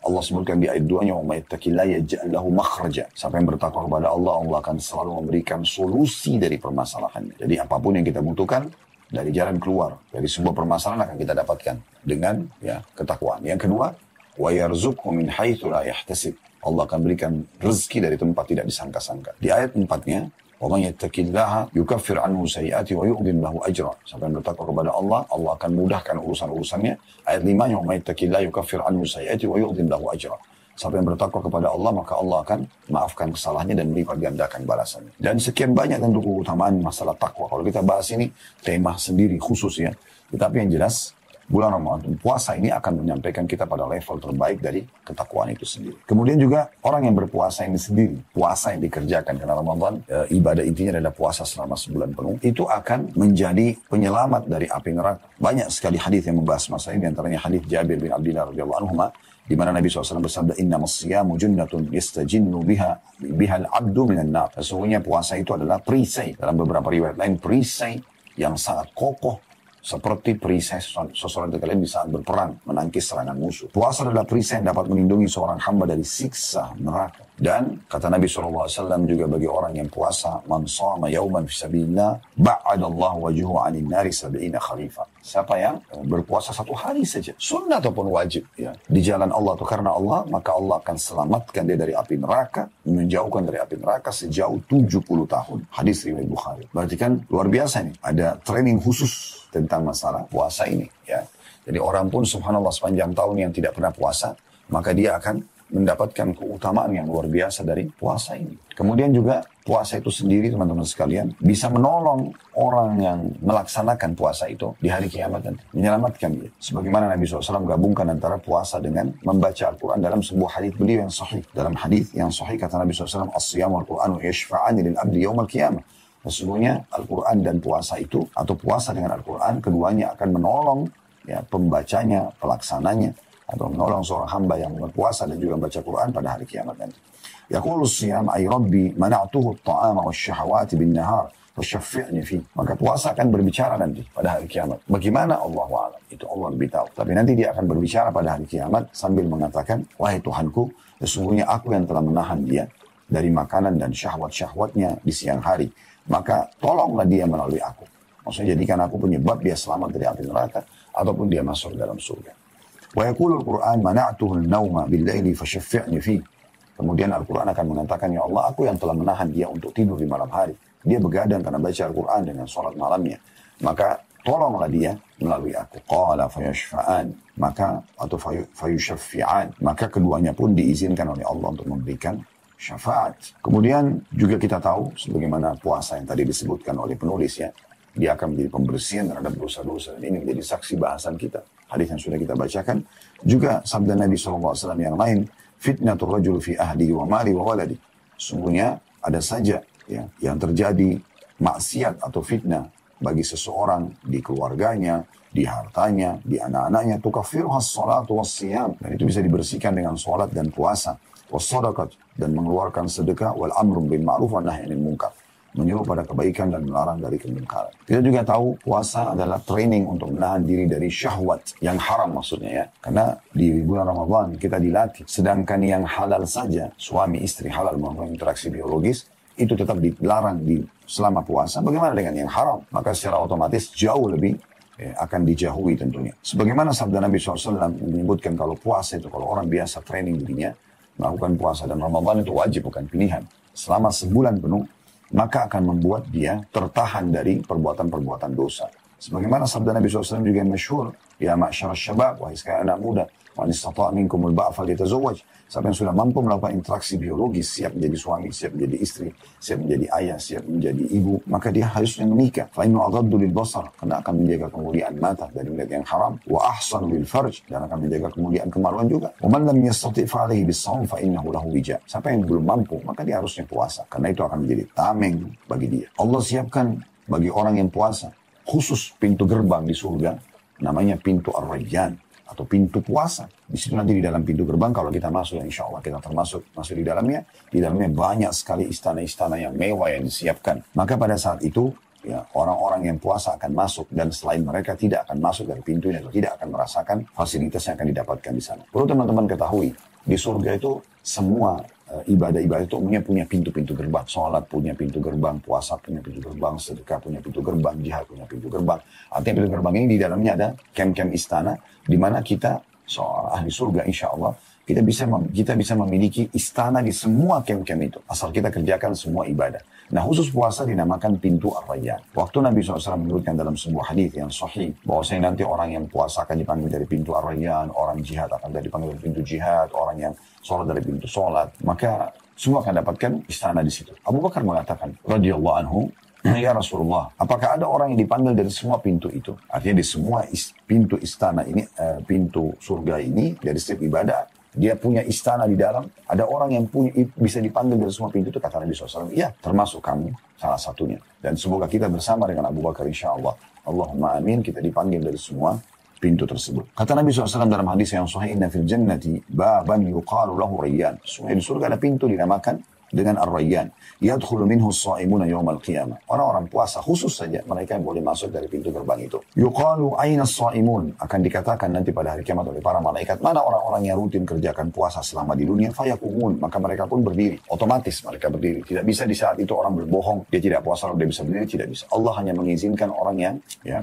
Allah sebutkan di ayat 2-nya, wa may yattaqillaha yaj'al lahu makhraja. Siapa yang bertakwa kepada Allah, Allah akan selalu memberikan solusi dari permasalahannya. Jadi apapun yang kita butuhkan dari jalan keluar dari sebuah permasalahan akan kita dapatkan dengan ya ketakwaan. Yang kedua, wa yarzuqhu min haitsu la yahtasib. Allah akan berikan rezeki dari tempat tidak disangka-sangka. Di ayat 4-nya, وَمَنْ يَتَّقِ اللَّهَ يُكَفِّرْ عَنْهُ سَيِّئَاتِهِ وَيُعْظِمْ لَهُ أَجْرًا. Siapa yang bertakwa kepada Allah, Allah akan mudahkan urusan-urusannya. Ayat 5-nya, وَمَنْ يَتَّقِ اللَّهَ يُكَفِّرْ عَنْهُ سَيِّئَاتِهِ وَيُعْظِمْ لَهُ أَجْرًا. Siapa yang bertakwa kepada Allah, maka Allah akan maafkan kesalahannya dan melipat gandakan balasannya. Dan sekian banyak tentu keutamaan masalah takwa. Kalau kita bahas ini, tema sendiri khusus ya. Tetapi yang jelas, bulan Ramadan, puasa ini akan menyampaikan kita pada level terbaik dari ketakwaan itu sendiri. Kemudian juga orang yang berpuasa ini sendiri, puasa yang dikerjakan karena Ramadan, ibadah intinya adalah puasa selama sebulan penuh, itu akan menjadi penyelamat dari api neraka. Banyak sekali hadis yang membahas masalah ini, antaranya hadis Jabir bin Abdullah radhiyallahu anhu, di mana Nabi SAW bersabda, innamas siyamu junnatun yastajinnu bihal abdu minan nar. Sesungguhnya puasa itu adalah perisai, dalam beberapa riwayat lain perisai yang sangat kokoh seperti perisai seseorang dari kalian di saat berperang, menangkis serangan musuh. Puasa adalah perisai yang dapat melindungi seorang hamba dari siksa neraka. Dan kata Nabi SAW juga bagi orang yang puasa, man shama yauman fisabilillah, ba'adallahu wajhuhu 'anil nari 70 khalifah. Siapa yang berpuasa satu hari saja, sunnah ataupun wajib, ya, di jalan Allah atau karena Allah, maka Allah akan selamatkan dia dari api neraka, menjauhkan dari api neraka sejauh 70 tahun. Hadis riwayat Bukhari. Berarti kan luar biasa nih, ada training khusus tentang masalah puasa ini, ya. Jadi orang pun subhanallah sepanjang tahun yang tidak pernah puasa, maka dia akan mendapatkan keutamaan yang luar biasa dari puasa ini. Kemudian juga puasa itu sendiri teman-teman sekalian bisa menolong orang yang melaksanakan puasa itu di hari kiamat dan menyelamatkan dia. Sebagaimana Nabi SAW gabungkan antara puasa dengan membaca Al-Quran dalam sebuah hadis beliau yang sahih. Dalam hadis yang sahih kata Nabi SAW, as-siyam wal-Quran yashfa'ani lil abdi yawmal qiyamah. Sesungguhnya Al-Quran dan puasa itu, atau puasa dengan Al-Quran, keduanya akan menolong ya, pembacanya, pelaksananya, atau menolong seorang hamba yang berpuasa dan juga membaca Quran pada hari kiamat nanti. Yaqulu siyam ay rabbi mana'tuhu at-ta'ama wasyahawati bin-nahar wasyaffi'ni fi. Maka puasa akan berbicara nanti pada hari kiamat. Bagaimana? Allahu a'lam. Itu Allah lebih tahu. Tapi nanti dia akan berbicara pada hari kiamat sambil mengatakan, wahai Tuhanku, sesungguhnya aku yang telah menahan dia dari makanan dan syahwat-syahwatnya di siang hari. Maka tolonglah dia melalui aku. Maksudnya jadikan aku penyebab dia selamat dari api neraka ataupun dia masuk dalam surga. Wa yaqulu al-Qur'an mana'tuhu an-nawma bil-laili fashaffi'ni fi. Kemudian Al-Quran akan mengatakan, ya Allah, aku yang telah menahan dia untuk tidur di malam hari. Dia begadang karena baca Al-Quran dengan sholat malamnya. Maka tolonglah dia melalui aku. Qala fayashfa'an. Maka atau fayushaffi'an. Maka keduanya pun diizinkan oleh Allah untuk memberikan syafaat. Kemudian juga kita tahu, sebagaimana puasa yang tadi disebutkan oleh penulis ya, dia akan menjadi pembersihan terhadap dosa-dosa. Dan ini menjadi saksi bahasan kita. Hadis yang sudah kita bacakan. Juga sabda Nabi SAW yang lain, fitnatul rajul fi ahli wa mali wa waladi. Sungguhnya ada saja ya, yang terjadi maksiat atau fitnah bagi seseorang di keluarganya, di hartanya, di anak-anaknya. Tukaffiruhas salatu wassiyam. Dan itu bisa dibersihkan dengan salat dan puasa. Wassadaqat, dan mengeluarkan sedekah. Wal amrum bil ma'ruf wa nahyi anil munkar. Menyuruh pada kebaikan dan melarang dari kemungkaran. Kita juga tahu puasa adalah training untuk menahan diri dari syahwat yang haram maksudnya ya. Karena di bulan Ramadan kita dilatih. Sedangkan yang halal saja, suami istri halal melakukan interaksi biologis, itu tetap dilarang selama puasa. Bagaimana dengan yang haram? Maka secara otomatis jauh lebih akan dijauhi tentunya. Sebagaimana sabda Nabi SAW menyebutkan kalau puasa itu, kalau orang biasa training dirinya, melakukan puasa dan Ramadan itu wajib bukan pilihan. Selama sebulan penuh, maka akan membuat dia tertahan dari perbuatan-perbuatan dosa. Sebagaimana sabda Nabi SAW juga yang masyhur, ya ma'syar syabab, wahai sekalian anak muda, wa nistata' minkumul ba'a falyatazawwaj. Siapa yang sudah mampu melakukan interaksi biologis, siap menjadi suami, siap menjadi istri, siap menjadi ayah, siap menjadi ibu, maka dia harusnya menikah. Fa innu aghaddu lil basar, karena akan menjaga kemuliaan mata dari melihat yang haram, wa ahsanu lil farj, dan akan menjaga kemuliaan kemaluan juga. Wa man lam yastati' fa alaihi bis-shaum fa innahu lahu wija. Siapa yang belum mampu, maka dia harusnya puasa, karena itu akan menjadi tameng bagi dia. Allah siapkan bagi orang yang puasa khusus pintu gerbang di surga, namanya pintu Ar-Rayyan atau pintu puasa. Di situ nanti di dalam pintu gerbang kalau kita masuk, insya Allah kita masuk di dalamnya. Di dalamnya banyak sekali istana-istana yang mewah yang disiapkan. Maka pada saat itu ya orang-orang yang puasa akan masuk dan selain mereka tidak akan masuk dari pintu ini atau tidak akan merasakan fasilitas yang akan didapatkan di sana. Perlu teman-teman ketahui, di surga itu semua ibadah-ibadah itu umumnya punya pintu-pintu gerbang. Sholat punya pintu gerbang, puasa punya pintu gerbang, sedekah punya pintu gerbang, jihad punya pintu gerbang. Artinya pintu gerbang ini di dalamnya ada kem-kem istana, di mana kita, seorang ahli surga insya Allah, kita bisa memiliki istana di semua kem-kem itu. Asal kita kerjakan semua ibadah. Nah khusus puasa dinamakan pintu Ar-Rayyan. Waktu Nabi SAW menyebutkan dalam sebuah hadis yang sahih, bahwasanya nanti orang yang puasa akan dipanggil dari pintu Ar-Rayyan, orang jihad akan dipanggil dari pintu jihad, orang yang sholat dari pintu sholat, maka semua akan dapatkan istana di situ. Abu Bakar mengatakan, radhiyallahu anhu, ya Rasulullah, apakah ada orang yang dipanggil dari semua pintu itu? Artinya di semua pintu istana ini, pintu surga ini, dari setiap ibadah, dia punya istana di dalam, ada orang yang bisa dipanggil dari semua pintu itu, kata Nabi SAW. Iya, termasuk kamu salah satunya. Dan semoga kita bersama dengan Abu Bakar insya Allah. Allahumma amin, kita dipanggil dari semua pintu tersebut. Kata Nabi SAW dalam hadis yang sahih, inna fil jannati baban yuqalu lahu Rayyan. Sungguh di surga ada pintu dinamakan dengan Ar-Rayyan. Yadkhulu minhu as-sha'imuna yawmal qiyamah. Orang-orang puasa khusus saja mereka yang boleh masuk dari pintu gerbang itu. Yuqalu aina as-sha'imun, akan dikatakan nanti pada hari kiamat oleh para malaikat, mana orang-orang yang rutin kerjakan puasa selama di dunia? Fayaqumun, maka mereka pun berdiri. Otomatis mereka berdiri. Tidak bisa di saat itu orang berbohong, dia tidak puasa lalu dia bisa berdiri, tidak bisa. Allah hanya mengizinkan orang yang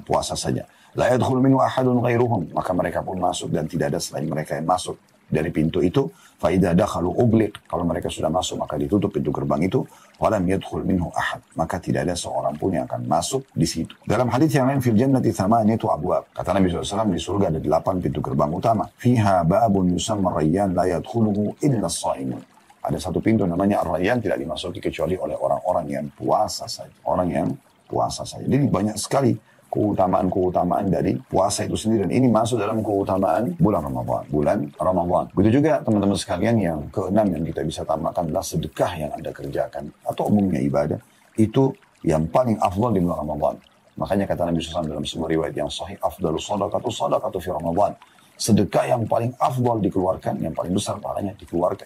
puasa saja. La yadkhulu minhu ahadun ghairuhum, maka mereka pun masuk dan tidak ada selain mereka yang masuk dari pintu itu. Fa idza dakhalu ughliq, kalau mereka sudah masuk maka ditutup pintu gerbang itu. Walam yadkhul minhu ahad, maka tidak ada seorang pun yang akan masuk di situ. Dalam hadis yang lain, fil jannati thamaniyatu abwab, kata Nabi SAW, di surga ada 8 pintu gerbang utama. Fiha babun yusamma Rayyan la yadkhuluhu illa as-sha'imun. Ada satu pintu namanya Ar-Rayyan, tidak dimasuki kecuali oleh orang-orang yang puasa saja. Orang yang puasa saja. Jadi banyak sekali keutamaan-keutamaan dari puasa itu sendiri. Dan ini masuk dalam keutamaan bulan Ramadan. Bulan Ramadan. Begitu juga teman-teman sekalian, yang keenam yang kita bisa tambahkan adalah sedekah yang Anda kerjakan. Atau umumnya ibadah. Itu yang paling afdal di bulan Ramadan. Makanya kata Nabi SAW dalam sebuah riwayat yang sahih, afdalus sadaqatu fi Ramadan. Sedekah yang paling afdal dikeluarkan, yang paling besar pahalanya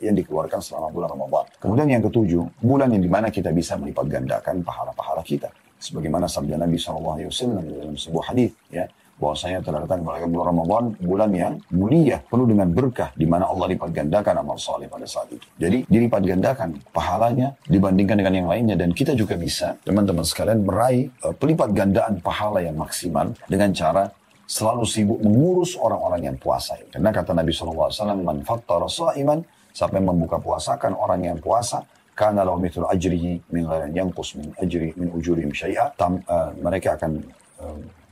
yang dikeluarkan selama bulan Ramadan. Kemudian yang ketujuh, bulan yang dimana kita bisa melipat gandakan pahala-pahala kita. Sebagaimana sabda Nabi SAW dalam sebuah hadis, ya, bahwasanya telah datang kepada bulan Ramadan, bulan yang mulia, penuh dengan berkah, di mana Allah lipat gandakan amal saleh pada saat itu. Jadi dilipat gandakan pahalanya dibandingkan dengan yang lainnya, dan kita juga bisa, teman-teman sekalian, meraih pelipat gandaan pahala yang maksimal dengan cara selalu sibuk mengurus orang-orang yang puasa. Karena kata Nabi SAW, man fattara sha'iman, siapa yang membuka puasakan orang yang puasa, kana lahu mithlu ajrihi min ghairi yanqus min ujurihim syai'a. Mereka akan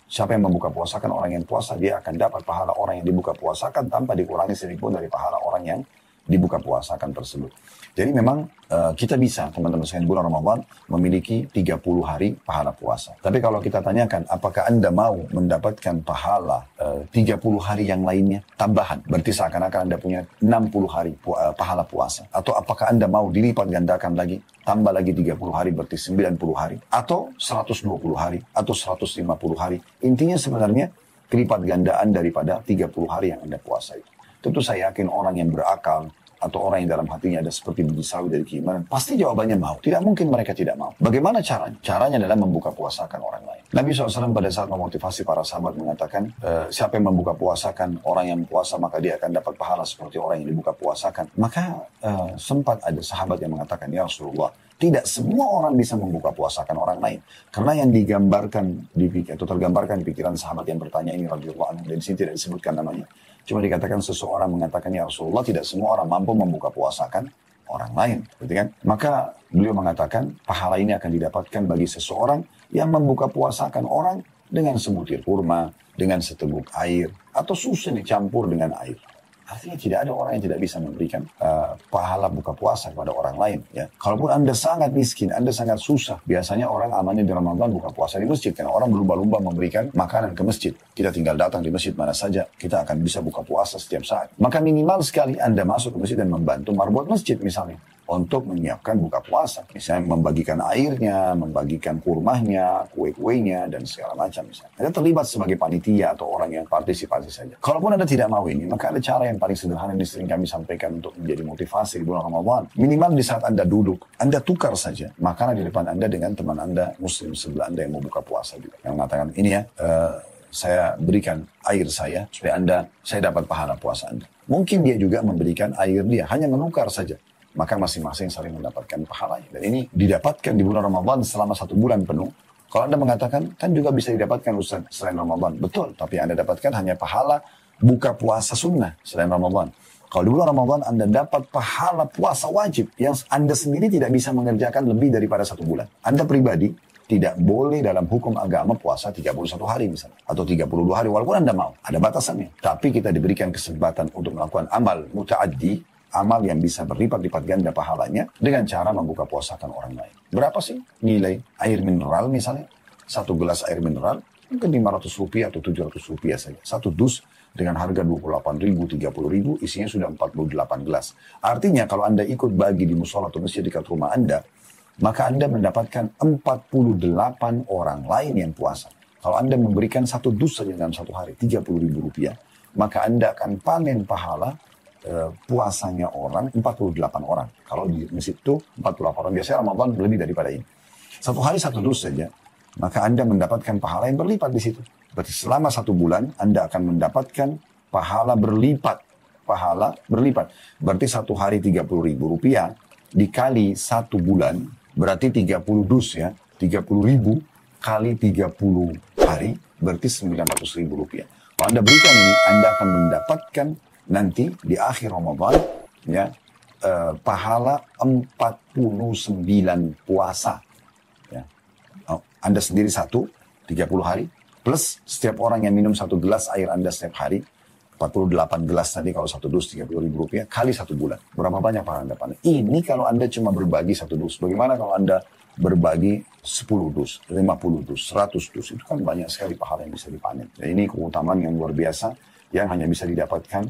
siapa yang membuka puasakan orang yang puasa, dia akan dapat pahala orang yang dibuka puasakan tanpa dikurangi sedikitpun dari pahala orang yang dibuka puasakan tersebut. Jadi memang kita bisa, teman-teman sekalian, bulan Ramadan memiliki 30 hari pahala puasa. Tapi kalau kita tanyakan, apakah Anda mau mendapatkan pahala 30 hari yang lainnya tambahan? Berarti seakan-akan Anda punya 60 hari pahala puasa. Atau apakah Anda mau dilipat gandakan lagi, tambah lagi 30 hari berarti 90 hari. Atau 120 hari, atau 150 hari. Intinya sebenarnya kelipat gandaan daripada 30 hari yang Anda puasa itu. Tentu saya yakin orang yang berakal atau orang yang dalam hatinya ada seperti biji sawi dari keimanan, pasti jawabannya mau. Tidak mungkin mereka tidak mau. Bagaimana caranya? Caranya adalah membuka puasakan orang lain. Nabi SAW pada saat memotivasi para sahabat mengatakan, siapa yang membuka puasakan orang yang puasa, maka dia akan dapat pahala seperti orang yang dibuka puasakan. Maka sempat ada sahabat yang mengatakan, ya Rasulullah, tidak semua orang bisa membuka puasakan orang lain. Karena yang digambarkan atau tergambarkan di pikiran sahabat yang bertanya ini, radhiyallahu anhu, dan di sini tidak disebutkan namanya. Cuma dikatakan seseorang mengatakan, ya Rasulullah, tidak semua orang mampu membuka puasakan orang lain. Gitu kan? Maka beliau mengatakan, pahala ini akan didapatkan bagi seseorang yang membuka puasakan orang dengan sebutir kurma, dengan seteguk air, atau susu dicampur dengan air. Artinya tidak ada orang yang tidak bisa memberikan pahala buka puasa kepada orang lain. Ya. Kalaupun Anda sangat miskin, Anda sangat susah. Biasanya orang amannya di Ramadan buka puasa di masjid. Karena orang berlumba-lumba memberikan makanan ke masjid. Kita tinggal datang di masjid mana saja, kita akan bisa buka puasa setiap saat. Maka minimal sekali Anda masuk ke masjid dan membantu marbot masjid misalnya, untuk menyiapkan buka puasa. Misalnya membagikan airnya, membagikan kurmahnya, kue-kuenya, dan segala macam. Misalnya. Anda terlibat sebagai panitia atau orang yang partisipasi saja. Kalaupun Anda tidak mau ini, maka ada cara yang paling sederhana yang sering kami sampaikan untuk menjadi motivasi di bulan Ramadan. Minimal di saat Anda duduk, Anda tukar saja makanan di depan Anda dengan teman Anda, muslim sebelah Anda yang mau buka puasa juga. Yang mengatakan, ini ya, saya berikan air saya, supaya saya dapat pahala puasa Anda. Mungkin dia juga memberikan air dia, hanya menukar saja. Maka masing-masing saling mendapatkan pahalanya. Dan ini didapatkan di bulan Ramadan selama 1 bulan penuh. Kalau Anda mengatakan, kan juga bisa didapatkan Ustaz selain Ramadan. Betul, tapi Anda dapatkan hanya pahala buka puasa sunnah selain Ramadan. Kalau di bulan Ramadan Anda dapat pahala puasa wajib yang Anda sendiri tidak bisa mengerjakan lebih daripada 1 bulan. Anda pribadi tidak boleh dalam hukum agama puasa 31 hari misalnya. Atau 32 hari, walaupun Anda mau. Ada batasannya. Tapi kita diberikan kesempatan untuk melakukan amal muta'addi, amal yang bisa berlipat-lipat ganda pahalanya dengan cara membuka puasakan orang lain. Berapa sih nilai air mineral misalnya? 1 gelas air mineral mungkin Rp500 atau Rp700 saja. 1 dus dengan harga Rp28.000, Rp30.000, isinya sudah 48 gelas. Artinya kalau Anda ikut bagi di musola atau masjid dekat rumah Anda, maka Anda mendapatkan 48 orang lain yang puasa. Kalau Anda memberikan 1 dus saja dalam 1 hari, Rp30.000, maka Anda akan panen pahala puasanya orang 48 orang. Kalau di masjid itu 48 orang. Biasanya Ramadan lebih daripada ini. Satu hari satu dus saja, maka Anda mendapatkan pahala yang berlipat di situ. Berarti selama 1 bulan Anda akan mendapatkan pahala berlipat. Pahala berlipat. Berarti 1 hari Rp30.000 dikali 1 bulan, berarti 30 dus ya. 30.000 kali 30 hari, berarti Rp900.000. Kalau Anda berikan ini, Anda akan mendapatkan nanti di akhir Ramadan ya pahala 49 puasa. Ya. Anda sendiri 30 hari, plus setiap orang yang minum 1 gelas air Anda setiap hari, 48 gelas tadi kalau 1 dus Rp30.000 kali 1 bulan. Berapa banyak pahala Anda panen? Ini kalau Anda cuma berbagi 1 dus. Bagaimana kalau Anda berbagi 10 dus, 50 dus, 100 dus? Itu kan banyak sekali pahala yang bisa dipanen. Dan ini keutamaan yang luar biasa yang hanya bisa didapatkan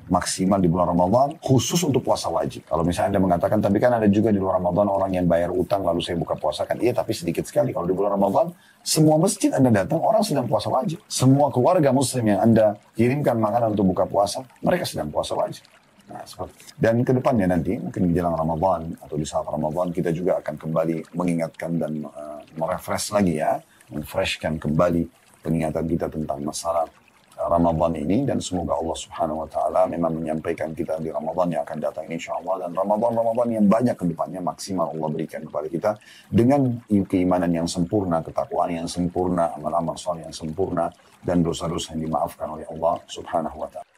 maksimal di bulan Ramadan, khusus untuk puasa wajib. Kalau misalnya Anda mengatakan, tapi kan ada juga di luar Ramadan orang yang bayar utang lalu saya buka puasa, kan iya, tapi sedikit sekali. Kalau di bulan Ramadan, semua masjid Anda datang, orang sedang puasa wajib. Semua keluarga muslim yang Anda kirimkan makanan untuk buka puasa, mereka sedang puasa wajib. Nah, seperti. Dan ke depannya nanti, mungkin menjelang Ramadan atau di saat Ramadan, kita juga akan kembali mengingatkan dan merefresh lagi ya, menfreshkan kembali pengingatan kita tentang masalah Ramadan ini, dan semoga Allah Subhanahu wa taala memang menyampaikan kita di Ramadan yang akan datang insyaallah, dan Ramadan yang banyak ke depannya maksimal Allah berikan kepada kita dengan keimanan yang sempurna, ketakwaan yang sempurna, amal-amal saleh yang sempurna, dan dosa-dosa yang dimaafkan oleh Allah Subhanahu wa taala.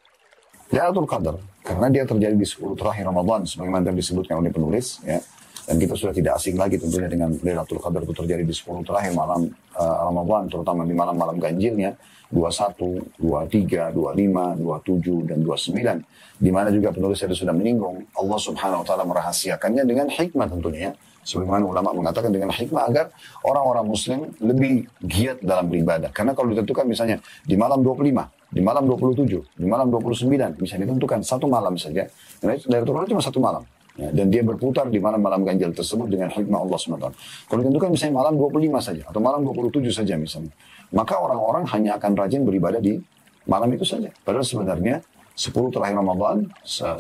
Lailatul Qadar, karena dia terjadi di 10 terakhir Ramadan sebagaimana yang disebutkan oleh penulis ya. Dan kita sudah tidak asing lagi tentunya dengan Lailatul Qadar itu terjadi di 10 terakhir malam Ramadan, terutama di malam-malam ganjilnya 21, 23, 25, 27, dan 29. Di mana juga penulis itu sudah menyinggung Allah Subhanahu wa taala merahasiakannya dengan hikmah tentunya ya. Sebagaimana ulama mengatakan dengan hikmah agar orang-orang muslim lebih giat dalam beribadah. Karena kalau ditentukan misalnya di malam 25, di malam 27, di malam 29, bisa ditentukan 1 malam saja. Karena Lailatul Qadar cuma 1 malam. Ya, dan dia berputar di malam-malam ganjil tersebut dengan hikmah Allah SWT. Kalau ditentukan misalnya malam 25 saja, atau malam 27 saja misalnya, maka orang-orang hanya akan rajin beribadah di malam itu saja. Padahal sebenarnya 10 terakhir Ramadan,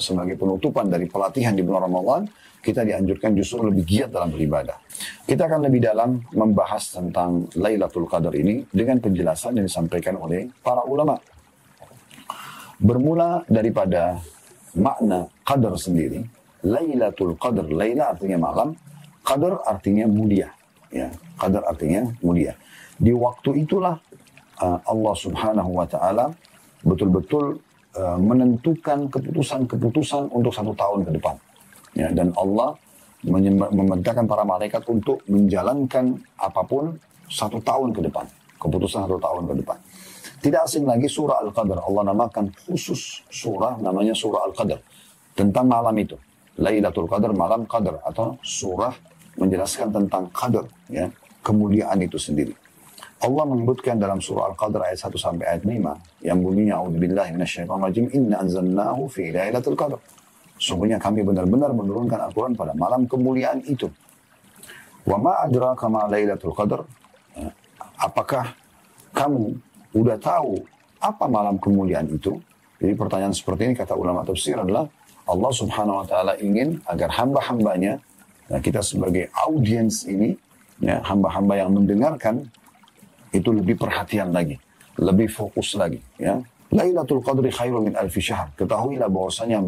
sebagai penutupan dari pelatihan di bulan Ramadan, kita dianjurkan justru lebih giat dalam beribadah. Kita akan lebih dalam membahas tentang Lailatul Qadar ini dengan penjelasan yang disampaikan oleh para ulama. Bermula daripada makna qadar sendiri, Lailatul Qadar, Laila artinya malam, Qadar artinya mulia. Ya, Qadar artinya mulia. Di waktu itulah Allah Subhanahu wa taala betul-betul menentukan keputusan-keputusan untuk 1 tahun ke depan. Ya, dan Allah memerintahkan para malaikat untuk menjalankan apapun 1 tahun ke depan. Keputusan 1 tahun ke depan. Tidak asing lagi surah Al-Qadar. Allah namakan khusus surah namanya surah Al-Qadar. Tentang malam itu. Lailatul Qadar, malam Qadar, atau surah menjelaskan tentang Qadar, ya, kemuliaan itu sendiri. Allah menyebutkan dalam surah Al-Qadar ayat 1 sampai ayat 5 yang bunyinya a'udzubillahi minasyaitonirrajim inna anzalnahu fi lailatul qadar. Sungguhnya kami benar-benar menurunkan Al-Quran pada malam kemuliaan itu. Wa ma adraka ma lailatul qadar? Apakah kamu udah tahu apa malam kemuliaan itu? Jadi pertanyaan seperti ini kata ulama tafsir adalah Allah Subhanahu wa taala ingin agar hamba-hambanya, nah kita sebagai audiens ini, ya, hamba-hamba yang mendengarkan itu lebih perhatian lagi, lebih fokus lagi, ya. Lailatul Qadri khairun min alfi syahr. Ketahuilah bahwasanya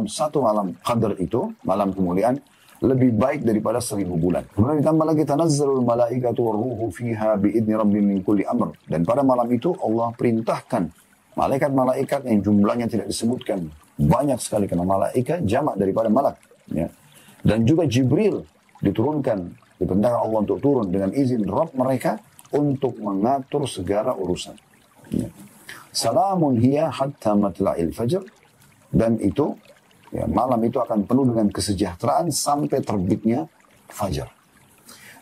satu malam Qadar itu, malam kemuliaan, lebih baik daripada 1000 bulan. Kemudian ditambah lagi tanazzalul malaikatu warruhu fiha biidni rabbihim min kulli amr. Dan pada malam itu Allah perintahkan malaikat-malaikat yang jumlahnya tidak disebutkan. Banyak sekali karena malaikat jamak daripada malak. Ya. Dan juga Jibril diturunkan, diperintahkan Allah untuk turun dengan izin Rabb mereka untuk mengatur segala urusan. Ya. Salamun hiya hatta matla'il fajr. Dan itu, ya, malam itu akan penuh dengan kesejahteraan sampai terbitnya fajar.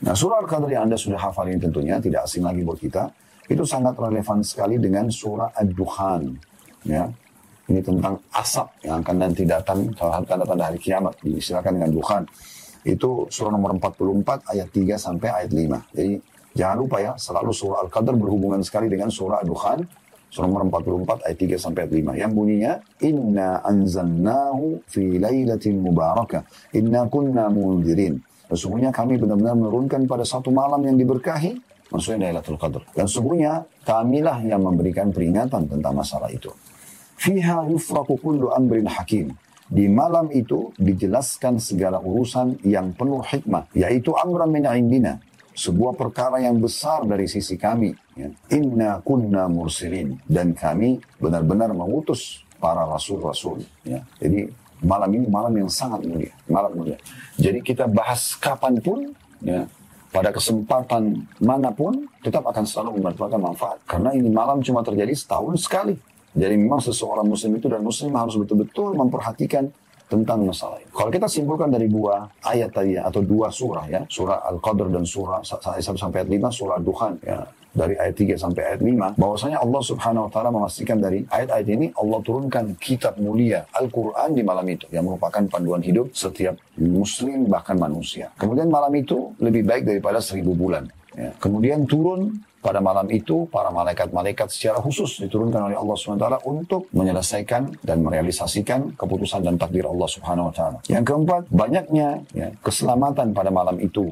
Nah, surah Al-Qadar yang Anda sudah hafal ini tentunya tidak asing lagi buat kita. Itu sangat relevan sekali dengan surah Ad-Dukhan. Ya. Ini tentang asap yang akan nanti datang, salah satu tanda-tanda hari kiamat, diistilahkan dengan Dukhan. Itu surah nomor 44 ayat 3 sampai ayat 5. Jadi jangan lupa ya, selalu surah Al-Qadar berhubungan sekali dengan surah Ad-Dukhan. surah nomor 44 ayat 3 sampai ayat 5 yang bunyinya inna anzalnahu fi lailatin mubarakah inna kunna munzirin. Sesungguhnya kami benar-benar menurunkan pada satu malam yang diberkahi, maksudnya Lailatul Qadar. Dan sesungguhnya kamilah yang memberikan peringatan tentang masalah itu. Fiha yufraku kullu amrin hakim. Di malam itu dijelaskan segala urusan yang penuh hikmah, yaitu amran min indina, sebuah perkara yang besar dari sisi kami. Ya. Inna kunna mursilin, dan kami benar-benar mengutus para rasul-rasul. Ya. Jadi malam ini malam yang sangat mulia, malam mulia. Jadi kita bahas kapanpun, ya, pada kesempatan manapun, tetap akan selalu mendapatkan manfaat. Karena ini malam cuma terjadi setahun sekali. Jadi memang seseorang muslim itu dan muslim harus betul-betul memperhatikan tentang masalah ini. Kalau kita simpulkan dari dua ayat tadi atau dua surah ya, surah Al-Qadr dan surah 1 sampai ayat 5, surah Dukhan ya, dari ayat 3 sampai ayat 5, bahwasanya Allah Subhanahu wa taala memastikan dari ayat-ayat ini Allah turunkan kitab mulia Al-Qur'an di malam itu yang merupakan panduan hidup setiap muslim bahkan manusia. Kemudian malam itu lebih baik daripada 1000 bulan. Ya. Kemudian turun pada malam itu para malaikat-malaikat secara khusus diturunkan oleh Allah SWT untuk menyelesaikan dan merealisasikan keputusan dan takdir Allah Subhanahu wa taala. Yang keempat, banyaknya ya, keselamatan pada malam itu,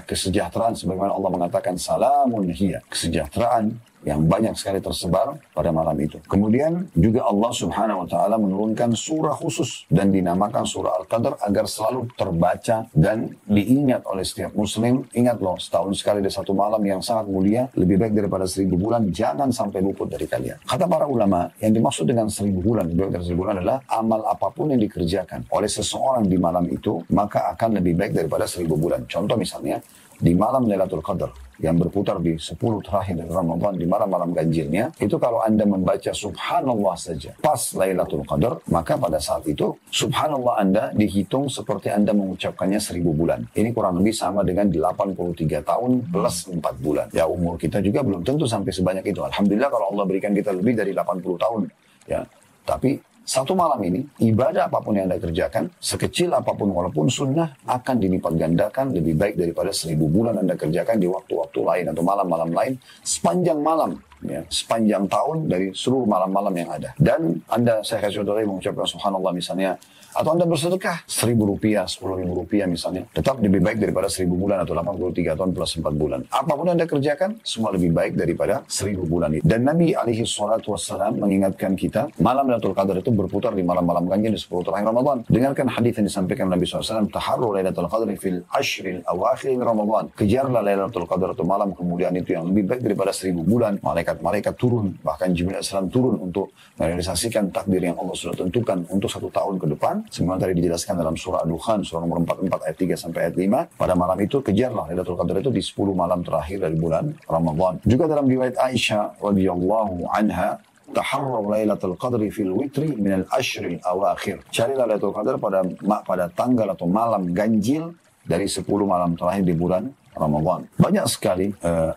kesejahteraan sebagaimana Allah mengatakan salamun hiya, kesejahteraan yang banyak sekali tersebar pada malam itu. Kemudian juga Allah Subhanahu wa taala menurunkan surah khusus dan dinamakan surah Al-Qadr agar selalu terbaca dan diingat oleh setiap muslim. Ingat loh, setahun sekali ada satu malam yang sangat mulia, lebih baik daripada 1000 bulan, jangan sampai luput dari kalian. Kata para ulama, yang dimaksud dengan 1000 bulan, lebih baik dari 1000 bulan adalah amal apapun yang dikerjakan oleh seseorang di malam itu, maka akan lebih baik daripada 1000 bulan. Contoh misalnya, di malam Lailatul Qadar yang berputar di 10 terakhir dari Ramadan, di malam-malam ganjilnya, itu kalau Anda membaca subhanallah saja pas Lailatul Qadar, maka pada saat itu subhanallah Anda dihitung seperti Anda mengucapkannya 1000 bulan. Ini kurang lebih sama dengan 83 tahun plus 4 bulan. Ya, umur kita juga belum tentu sampai sebanyak itu. Alhamdulillah kalau Allah berikan kita lebih dari 80 tahun. Ya, tapi satu malam ini, ibadah apapun yang Anda kerjakan, sekecil apapun walaupun sunnah, akan dilipat gandakan lebih baik daripada 1000 bulan Anda kerjakan di waktu-waktu lain atau malam-malam lain, sepanjang malam, ya, sepanjang tahun dari seluruh malam-malam yang ada. Dan Anda, saya kasih contoh lagi, mengucapkan subhanallah misalnya, atau Anda bersedekah 1000 rupiah, 10.000 rupiah misalnya, tetap lebih baik daripada 1000 bulan atau 83 tahun plus 4 bulan. Apapun yang Anda kerjakan, semua lebih baik daripada 1000 bulan itu. Dan Nabi SAW mengingatkan kita, malam Lailatul Qadar itu berputar di malam-malam ganjil di 10 terakhir Ramadan. Dengarkan hadis yang disampaikan Nabi SAW, taharru Lailatul Qadri fil ashril awakhir Ramadan. Kejarlah Lailatul Qadar itu malam kemudian itu yang lebih baik daripada 1000 bulan. Malaikat-malaikat turun, bahkan Jibril AS turun untuk merealisasikan takdir yang Allah sudah tentukan untuk 1 tahun ke depan. Semua tadi dijelaskan dalam surah Dukhan, surah nomor 44 ayat 3 sampai ayat 5. Pada malam itu kejarlah Lailatul Qadar itu di 10 malam terakhir dari bulan Ramadan. Juga dalam riwayat Aisyah radhiyallahu anha, taharraw Lailatul Qadri fil witri min al-ashril awakhir. Carilah Lailatul Qadar pada tanggal atau malam ganjil dari 10 malam terakhir di bulan Ramadan. Banyak sekali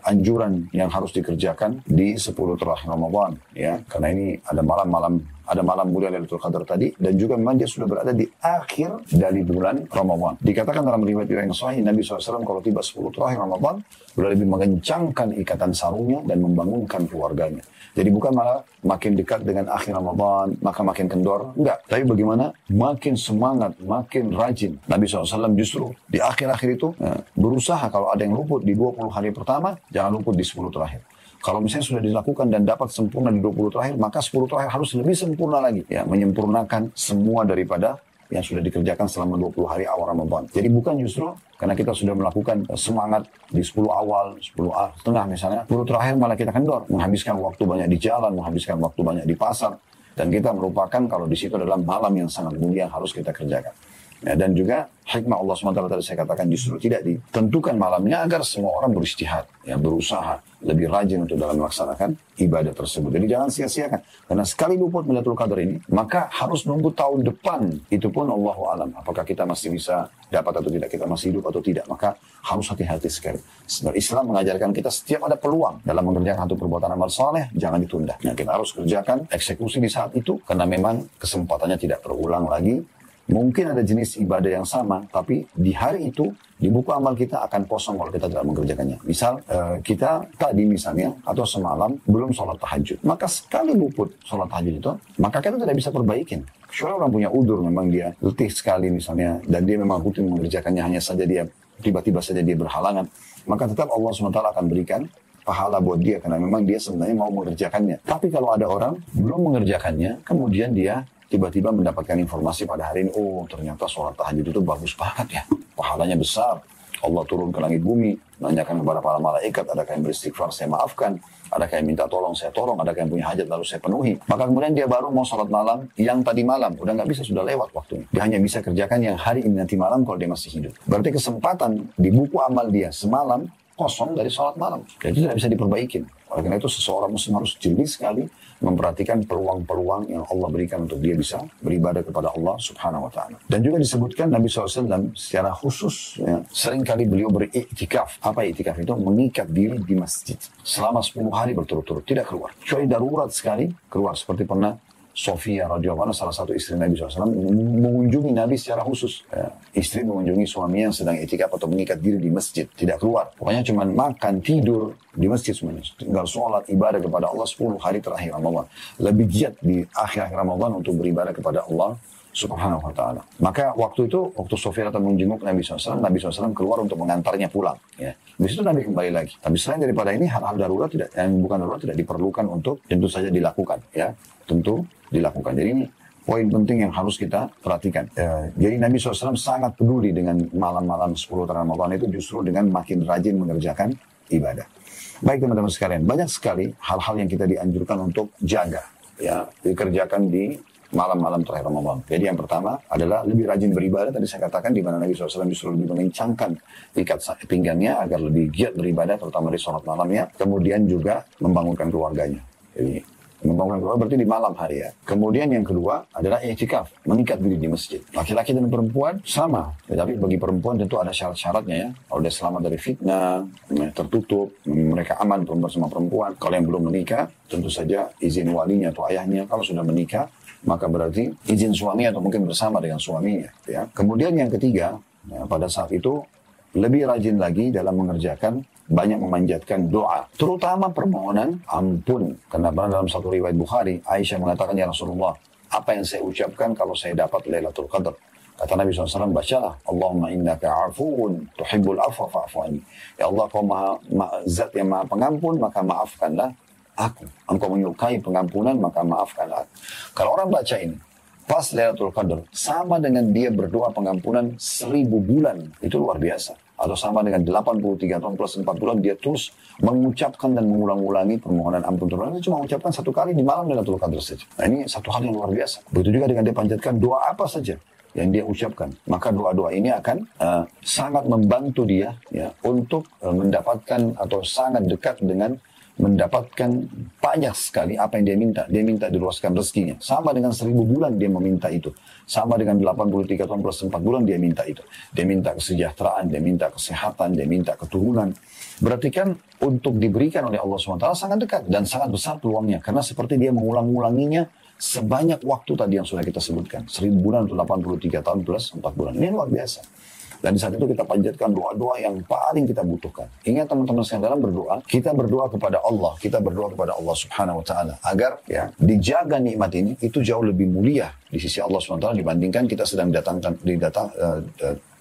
anjuran yang harus dikerjakan di 10 terakhir Ramadan, ya, karena ini ada malam mulia Lailatul Qadar tadi, dan juga memang dia sudah berada di akhir dari bulan Ramadan. Dikatakan dalam riwayat yang sahih, Nabi SAW kalau tiba 10 terakhir Ramadan, sudah lebih mengencangkan ikatan sarungnya dan membangunkan keluarganya. Jadi bukan malah makin dekat dengan akhir Ramadan, maka makin kendor. Enggak. Tapi bagaimana? Makin semangat, makin rajin. Nabi SAW justru di akhir-akhir itu berusaha kalau ada yang luput di 20 hari pertama, jangan luput di 10 terakhir. Kalau misalnya sudah dilakukan dan dapat sempurna di 20 terakhir, maka 10 terakhir harus lebih sempurna lagi. Ya, menyempurnakan semua daripada yang sudah dikerjakan selama 20 hari awal Ramadan. Jadi bukan justru karena kita sudah melakukan semangat di 10 awal, 10 tengah misalnya, 10 terakhir malah kita kendor, menghabiskan waktu banyak di jalan, menghabiskan waktu banyak di pasar, dan kita melupakan kalau di situ adalah malam yang sangat mulia yang harus kita kerjakan. Ya, dan juga hikmah Allah SWT tadi saya katakan justru tidak ditentukan malamnya agar semua orang beristihad, ya, berusaha lebih rajin untuk dalam melaksanakan ibadah tersebut. Jadi jangan sia-siakan. Karena sekali luput Lailatul Qadar ini, maka harus nunggu tahun depan. Itu pun Allahu alam. Apakah kita masih bisa dapat atau tidak, kita masih hidup atau tidak. Maka harus hati-hati sekali. Sebab Islam mengajarkan kita setiap ada peluang dalam mengerjakan satu perbuatan amal saleh, jangan ditunda. Nah, kita harus kerjakan eksekusi di saat itu, karena memang kesempatannya tidak terulang lagi Mungkin ada jenis ibadah yang sama, tapi di hari itu, di buku amal kita akan kosong kalau kita tidak mengerjakannya. Misal, kita tadi misalnya, atau semalam, belum sholat tahajud. Maka sekali luput sholat tahajud itu, maka kita tidak bisa perbaikin. Kecuali orang punya udur, memang dia letih sekali misalnya, dan dia memang rutin mengerjakannya, hanya saja dia, tiba-tiba saja dia berhalangan. Maka tetap Allah SWT akan berikan pahala buat dia, karena memang dia sebenarnya mau mengerjakannya. Tapi kalau ada orang belum mengerjakannya, kemudian dia tiba-tiba mendapatkan informasi pada hari ini, oh ternyata sholat tahajud itu bagus banget ya, pahalanya besar. Allah turun ke langit bumi, nanyakan kepada para malaikat, adakah yang beristighfar, saya maafkan, adakah yang minta tolong, saya tolong, adakah yang punya hajat, lalu saya penuhi. Maka kemudian dia baru mau sholat malam, yang tadi malam, udah nggak bisa, sudah lewat waktunya. Dia hanya bisa kerjakan yang hari ini nanti malam kalau dia masih hidup. Berarti kesempatan di buku amal dia semalam, kosong dari sholat malam. Jadi tidak bisa diperbaikin. Oleh karena itu seseorang muslim harus jeli sekali memperhatikan peluang-peluang yang Allah berikan untuk dia bisa beribadah kepada Allah Subhanahu wa Ta'ala. Dan juga disebutkan Nabi SAW secara khusus, ya, seringkali beliau beriktikaf. Apa iktikaf itu? Mengikat diri di masjid selama 10 hari berturut-turut, tidak keluar. Kecuali darurat sekali keluar, seperti pernah Sofia radhiyallahu anha, salah satu istri Nabi SAW, mengunjungi Nabi secara khusus. Ya, istri mengunjungi suaminya yang sedang itikaf atau mengikat diri di masjid, tidak keluar. Pokoknya cuma makan, tidur di masjid semuanya. Tinggal sholat, ibadah kepada Allah 10 hari terakhir Ramadan. Lebih giat di akhir-akhir Ramadan untuk beribadah kepada Allah Subhanahu wa Ta'ala. Maka waktu itu, waktu Sofia datang menjenguk Nabi SAW, Nabi SAW keluar untuk mengantarnya pulang. Ya. Di situ Nabi kembali lagi. Tapi selain daripada ini, hal-hal darurat tidak, yang bukan darurat tidak diperlukan untuk tentu saja dilakukan. Ya, tentu dilakukan. Jadi ini poin penting yang harus kita perhatikan. Jadi Nabi SAW sangat peduli dengan malam-malam 10 Ramadan itu justru dengan makin rajin mengerjakan ibadah. Baik teman-teman sekalian, banyak sekali hal-hal yang kita dianjurkan untuk jaga, ya, dikerjakan di malam-malam terakhir Ramadan. Jadi yang pertama adalah lebih rajin beribadah. Tadi saya katakan di mana Nabi SAW justru lebih mengencangkan ikat pinggangnya agar lebih giat beribadah, terutama di sholat malamnya. Kemudian juga membangunkan keluarganya. Jadi membangunkan keluarga berarti di malam hari ya. Kemudian yang kedua adalah i'tikaf, mengikat diri di masjid. Laki-laki dan perempuan sama. Tetapi bagi perempuan tentu ada syarat-syaratnya ya. Kalau dia selamat dari fitnah, tertutup, mereka aman perempuan sama perempuan. Kalau yang belum menikah, tentu saja izin walinya atau ayahnya. Kalau sudah menikah, maka berarti izin suami atau mungkin bersama dengan suaminya. Ya. Kemudian yang ketiga, ya, pada saat itu lebih rajin lagi dalam mengerjakan, banyak memanjatkan doa, terutama permohonan ampun. Karena dalam satu riwayat Bukhari, Aisyah mengatakan, ya Rasulullah, apa yang saya ucapkan kalau saya dapat Lailatul Qadar? Kata Nabi SAW, bacalah, Allahumma innaka afuun tuhibbul afwa fa'fu anni. Ya Allah, kau zat yang maha pengampun, maka maafkanlah aku. Engkau menyukai pengampunan, maka maafkanlah aku. Kalau orang baca ini, pas Lailatul Qadar, sama dengan dia berdoa pengampunan 1000 bulan. Itu luar biasa. Atau sama dengan 83 tahun plus 4 bulan, dia terus mengucapkan dan mengulang-ulangi permohonan ampun. Dia cuma mengucapkan satu kali di malam Lailatul Qadar saja. Nah ini satu hal yang luar biasa. Begitu juga dengan dia panjatkan doa apa saja yang dia ucapkan. Maka doa-doa ini akan sangat membantu dia ya, untuk mendapatkan atau sangat dekat dengan mendapatkan banyak sekali apa yang dia minta. Dia minta diluaskan rezekinya. Sama dengan 1000 bulan dia meminta itu. Sama dengan 83 tahun plus 4 bulan dia minta itu. Dia minta kesejahteraan, dia minta kesehatan, dia minta keturunan. Berarti kan untuk diberikan oleh Allah SWT sangat dekat dan sangat besar peluangnya. Karena seperti dia mengulang-ulanginya sebanyak waktu tadi yang sudah kita sebutkan. 1000 bulan untuk 83 tahun plus 4 bulan. Ini luar biasa. Dan di saat itu kita panjatkan doa-doa yang paling kita butuhkan. Ingat teman-teman sekalian, dalam berdoa, kita berdoa kepada Allah. Kita berdoa kepada Allah Subhanahu wa Ta'ala. Agar ya dijaga nikmat ini, itu jauh lebih mulia di sisi Allah Subhanahu wa Ta'ala dibandingkan kita sedang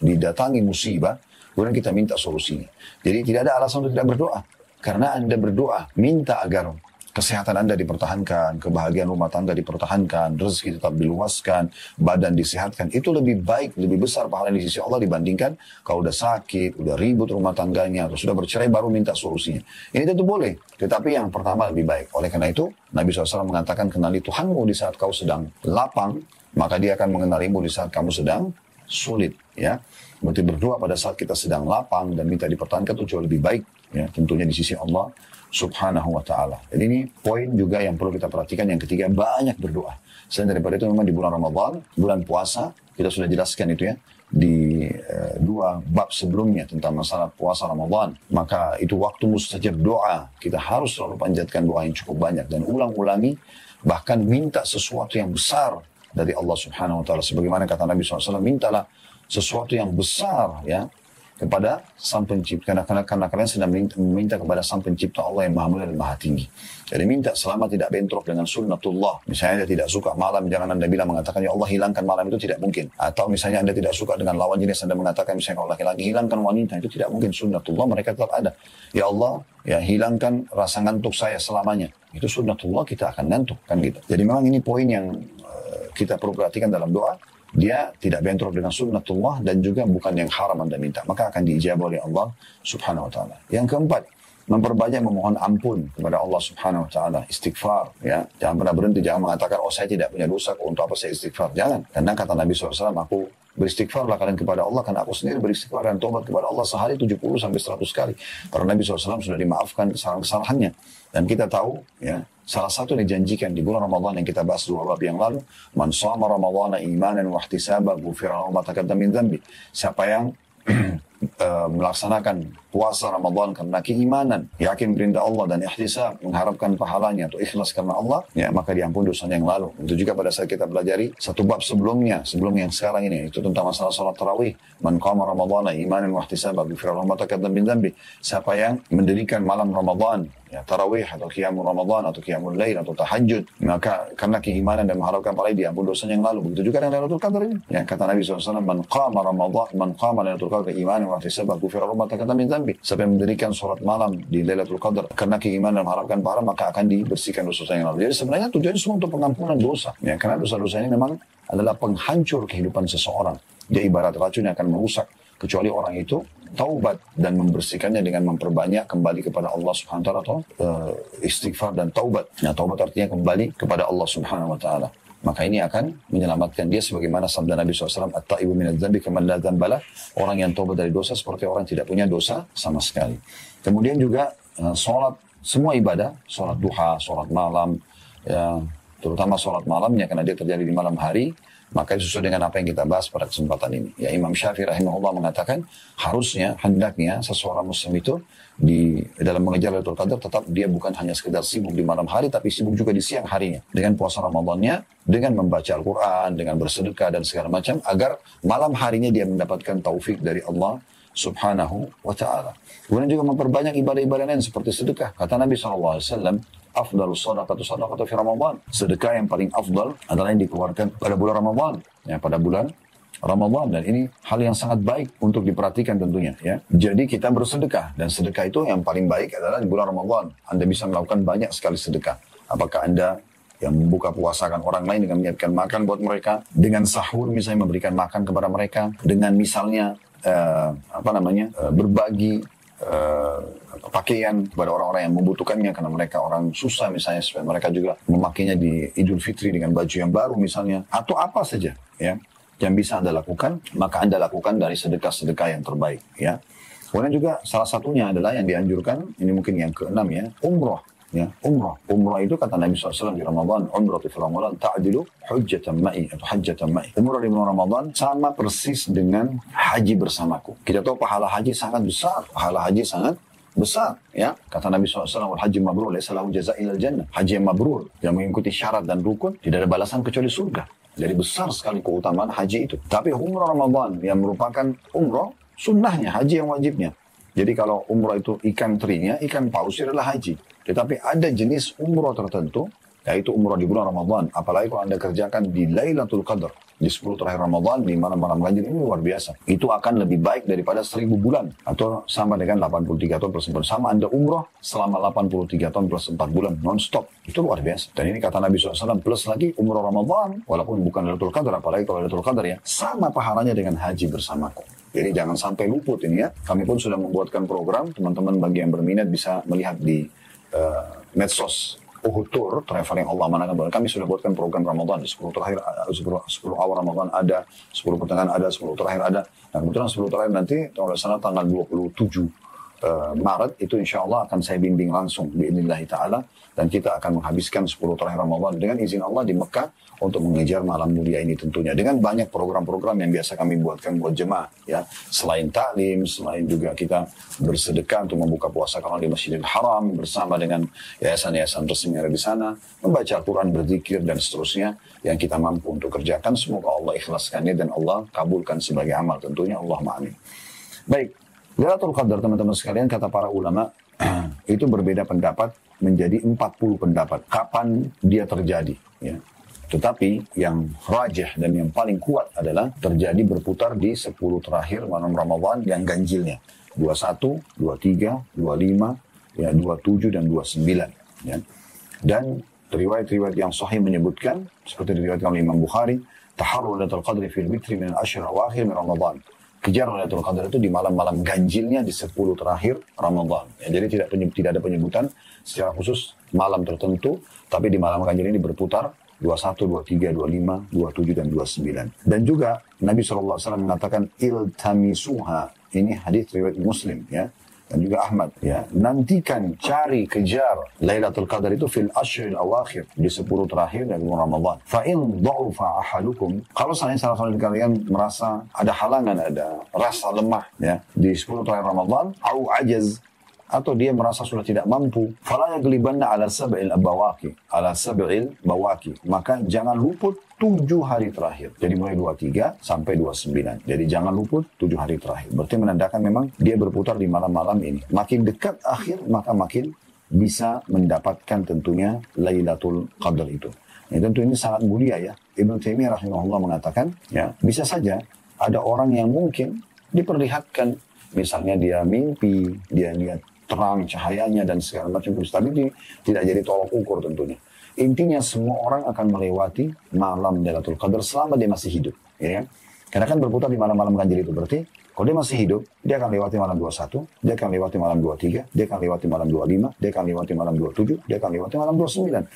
didatangi musibah, kemudian kita minta solusinya. Jadi tidak ada alasan untuk tidak berdoa. Karena Anda berdoa, minta agar kesehatan Anda dipertahankan, kebahagiaan rumah tangga dipertahankan, rezeki tetap diluaskan, badan disehatkan. Itu lebih baik, lebih besar pahala di sisi Allah dibandingkan kalau udah sakit, udah ribut rumah tangganya, atau sudah bercerai baru minta solusinya. Ini tentu boleh, tetapi yang pertama lebih baik. Oleh karena itu, Nabi SAW mengatakan, kenali Tuhanmu di saat kau sedang lapang, maka dia akan mengenalimu di saat kamu sedang sulit. Ya, berarti berdoa pada saat kita sedang lapang dan minta dipertahankan itu jauh lebih baik. Ya, tentunya di sisi Allah Subhanahu wa Ta'ala. Jadi ini poin juga yang perlu kita perhatikan. Yang ketiga, banyak berdoa. Selain daripada itu memang di bulan Ramadan, bulan puasa, kita sudah jelaskan itu ya, di 2 bab sebelumnya tentang masalah puasa Ramadan. Maka itu waktu mustajab doa. Kita harus selalu panjatkan doa yang cukup banyak dan ulang-ulangi, bahkan minta sesuatu yang besar dari Allah Subhanahu wa taala. Sebagaimana kata Nabi SAW, mintalah sesuatu yang besar ya kepada Sang Pencipta, karena kalian sedang meminta kepada Sang Pencipta Allah yang Maha Mulia dan Maha Tinggi. Jadi minta selama tidak bentrok dengan sunnatullah. Misalnya Anda tidak suka malam, jangan Anda bilang mengatakan ya Allah hilangkan malam, itu tidak mungkin. Atau misalnya Anda tidak suka dengan lawan jenis, Anda mengatakan misalnya Allah hilangkan wanita, itu tidak mungkin. Sunnatullah mereka tetap ada. Ya Allah, ya hilangkan rasa ngantuk saya selamanya. Itu sunnatullah, kita akan ngantuk kan gitu. Jadi memang ini poin yang kita perlu perhatikan dalam doa. Dia tidak bentrok dengan sunnatullah dan juga bukan yang haram Anda minta. Maka akan diijabah oleh Allah Subhanahu wa taala. Yang keempat, memperbanyak memohon ampun kepada Allah Subhanahu wa taala, istighfar ya. Jangan pernah berhenti, jangan mengatakan oh saya tidak punya dosa, untuk apa saya istighfar? Jangan. Karena kata Nabi SAW, aku beristighfarlah kalian kepada Allah, karena aku sendiri beristighfar dan tobat kepada Allah sehari 70 sampai 100 kali. Karena Nabi SAW sudah dimaafkan kesalahan-kesalahannya. Dan kita tahu ya, salah satu yang dijanjikan di bulan Ramadan yang kita bahas 2 bab yang lalu, man shama ramadhana imanan wa ihtisaban ghufira lahu ma taqaddama min dhanbi. Siapa yang melaksanakan puasa Ramadan karena keimanan, yakin perintah Allah dan ihtisab, mengharapkan pahalanya atau ikhlas karena Allah, ya maka diampuni dosanya yang lalu. Itu juga pada saat kita pelajari satu bab sebelum yang sekarang ini, itu tentang masalah salat tarawih. Man qama ramadhana imanan wa ihtisaban ghufira lahu ma taqaddama min dhanbi. Siapa yang mendirikan malam Ramadan, ya tarawih atau qiyamul Ramadan atau qiyamul lail atau tahajud, maka karena keimanan dan mengharapkan pahala, diampuni dosanya yang lalu. Begitu juga dengan Lailatul Qadar ini. Ya, kata Nabi SAW, man qama Ramadan, man qama Lailatul Qadar imanan wa ihtisaban ghufira lahu ma taqaddama min dhanbi. Siapa yang mendirikan sholat malam di Lailatul Qadar karena keimanan dan mengharapkan pahala, maka akan dibersihkan dosa yang lalu. Jadi sebenarnya tujuannya semua untuk pengampunan dosa. Ya, karena dosa-dosa ini memang adalah penghancur kehidupan seseorang. Dia ibarat racun yang akan merusak, kecuali orang itu taubat dan membersihkannya dengan memperbanyak kembali kepada Allah Subhanahu wa taala atau istighfar dan taubat. Nah, taubat artinya kembali kepada Allah Subhanahu wa taala. Maka ini akan menyelamatkan dia, sebagaimana sabda Nabi SAW, at-taibu minadz dzambi kaman la dzambala. Orang yang taubat dari dosa seperti orang tidak punya dosa sama sekali. Kemudian juga sholat, semua ibadah, sholat duha, sholat malam, ya, terutama sholat malamnya karena dia terjadi di malam hari, maka sesuai dengan apa yang kita bahas pada kesempatan ini. Ya, Imam Syafi'i rahimahullah mengatakan harusnya, hendaknya seseorang muslim itu di dalam mengejar Lailatul Qadar tetap dia bukan hanya sekedar sibuk di malam hari, tapi sibuk juga di siang harinya dengan puasa Ramadannya, dengan membaca Al-Quran, dengan bersedekah dan segala macam, agar malam harinya dia mendapatkan taufik dari Allah Subhanahu wa ta'ala. Kemudian juga memperbanyak ibadah-ibadah lain seperti sedekah. Kata Nabi SAW, afdalus sadaqatu sadaqatu fi Ramadan. Sedekah yang paling afdal adalah yang dikeluarkan pada bulan Ramadan. Ya, pada bulan Ramadan, dan ini hal yang sangat baik untuk diperhatikan tentunya ya. Jadi kita bersedekah, dan sedekah itu yang paling baik adalah di bulan Ramadan. Anda bisa melakukan banyak sekali sedekah. Apakah Anda yang membuka puasakan orang lain dengan menyiapkan makan buat mereka, dengan sahur misalnya memberikan makan kepada mereka, dengan misalnya berbagi pakaian kepada orang-orang yang membutuhkannya karena mereka orang susah misalnya, supaya mereka juga memakainya di Idul Fitri dengan baju yang baru misalnya, atau apa saja ya yang bisa Anda lakukan, maka Anda lakukan dari sedekah-sedekah yang terbaik ya. Kemudian juga salah satunya adalah yang dianjurkan, ini mungkin yang keenam ya, umroh ya. Umroh itu kata Nabi SAW di Ramadan, umroh di Ramadan ta'adilu hujjatan ma'i atau hajjatan ma'i. Umroh di bulan Ramadan sama persis dengan haji bersamaku. Kita tahu pahala haji sangat besar, ya. Kata Nabi SAW, haji mabrur laysa lahu jazaa'un ilal jannah. Haji yang mabrur yang mengikuti syarat dan rukun tidak ada balasan kecuali surga. Jadi besar sekali keutamaan haji itu. Tapi umrah Ramadan yang merupakan umrah sunnahnya, haji yang wajibnya. Jadi kalau umrah itu ikan terinya, ikan paus adalah haji. Tetapi ada jenis umrah tertentu, yaitu umrah di bulan Ramadan. Apalagi kalau Anda kerjakan di Lailatul Qadar, di 10 terakhir Ramadan, di malam-malam ganjil, ini luar biasa. Itu akan lebih baik daripada 1000 bulan. Atau sama dengan 83 tahun plus 4. Sama Anda umrah selama 83 tahun plus 4 bulan, non-stop. Itu luar biasa. Dan ini kata Nabi SAW, plus lagi umrah Ramadan, walaupun bukan Lailatul Qadar, apalagi kalau Lailatul Qadar ya, sama pahalanya dengan haji bersamaku. Jadi jangan sampai luput ini ya. Kami pun sudah membuatkan program, teman-teman bagi yang berminat bisa melihat di medsos Uhud Tour, travel yang Allah manakan. Kami sudah buatkan program Ramadan di 10 terakhir, 10 awal Ramadan ada, 10 pertengahan ada, 10 terakhir ada. Nah kebetulan 10 terakhir nanti, kalau sana tanggal 27 Maret itu insya Allah akan saya bimbing langsung biidznillah ta'ala, dan kita akan menghabiskan 10 terakhir Ramadan dengan izin Allah di Mekah untuk mengejar malam mulia ini tentunya dengan banyak program-program yang biasa kami buatkan buat jemaah ya, selain taklim, selain juga kita bersedekah untuk membuka puasa kalau di Masjidil Haram bersama dengan yayasan-yayasan resmi yang ada di sana, membaca Al-Quran, berzikir dan seterusnya yang kita mampu untuk kerjakan. Semoga Allah ikhlaskannya dan Allah kabulkan sebagai amal tentunya, Allahumma amin. Baik, Lailatul Qadar teman-teman sekalian, kata para ulama itu berbeda pendapat menjadi 40 pendapat kapan dia terjadi ya. Tetapi yang rajih dan yang paling kuat adalah terjadi berputar di 10 terakhir malam Ramadan yang ganjilnya 21, 23, 25, ya 27 dan 29 ya. Dan riwayat-riwayat yang sahih menyebutkan seperti diriwayatkan oleh Imam Bukhari, taharru Lailatul Qadri fil witri min al-ashr awakhir min Ramadan. Kejar Lailatul Qadar itu di malam-malam ganjilnya di 10 terakhir Ramadan. Ya, jadi tidak ada penyebutan secara khusus malam tertentu, tapi di malam ganjil ini berputar 21, 23, 25, 27 dan 29. Dan juga Nabi SAW mengatakan iltamisuha. Ini hadis riwayat Muslim ya. Dan juga Ahmad ya, nantikan, cari, kejar Lailatul Qadar itu fil ashril awakhir, di 10 terakhir dari bulan Ramadan. Fa in dha'ufa ahadukum, kalau salah satu dari kalian merasa ada halangan, ada rasa lemah ya di 10 terakhir Ramadan, au ajaz, atau dia merasa sudah tidak mampu, fala yaglibanna ala sab'il bawaki, maka jangan luput 7 hari terakhir. Jadi mulai 23 sampai 29. Jadi jangan luput 7 hari terakhir. Berarti menandakan memang dia berputar di malam-malam ini. Makin dekat akhir, maka makin bisa mendapatkan tentunya Lailatul Qadar itu. Ya, tentu ini sangat mulia ya. Ibnu Taimiyah rahimahullah mengatakan, ya bisa saja ada orang yang mungkin diperlihatkan, misalnya dia mimpi, dia lihat terang cahayanya dan segala macam, tapi tidak jadi tolok ukur tentunya. Intinya semua orang akan melewati malam Lailatul Qadar selama dia masih hidup, ya kan? Karena kan berputar di malam-malam ganjil itu, berarti kalau dia masih hidup, dia akan lewati malam 21, dia akan lewati malam 23, dia akan lewati malam 25, dia akan lewati malam 27, dia akan lewati malam 29.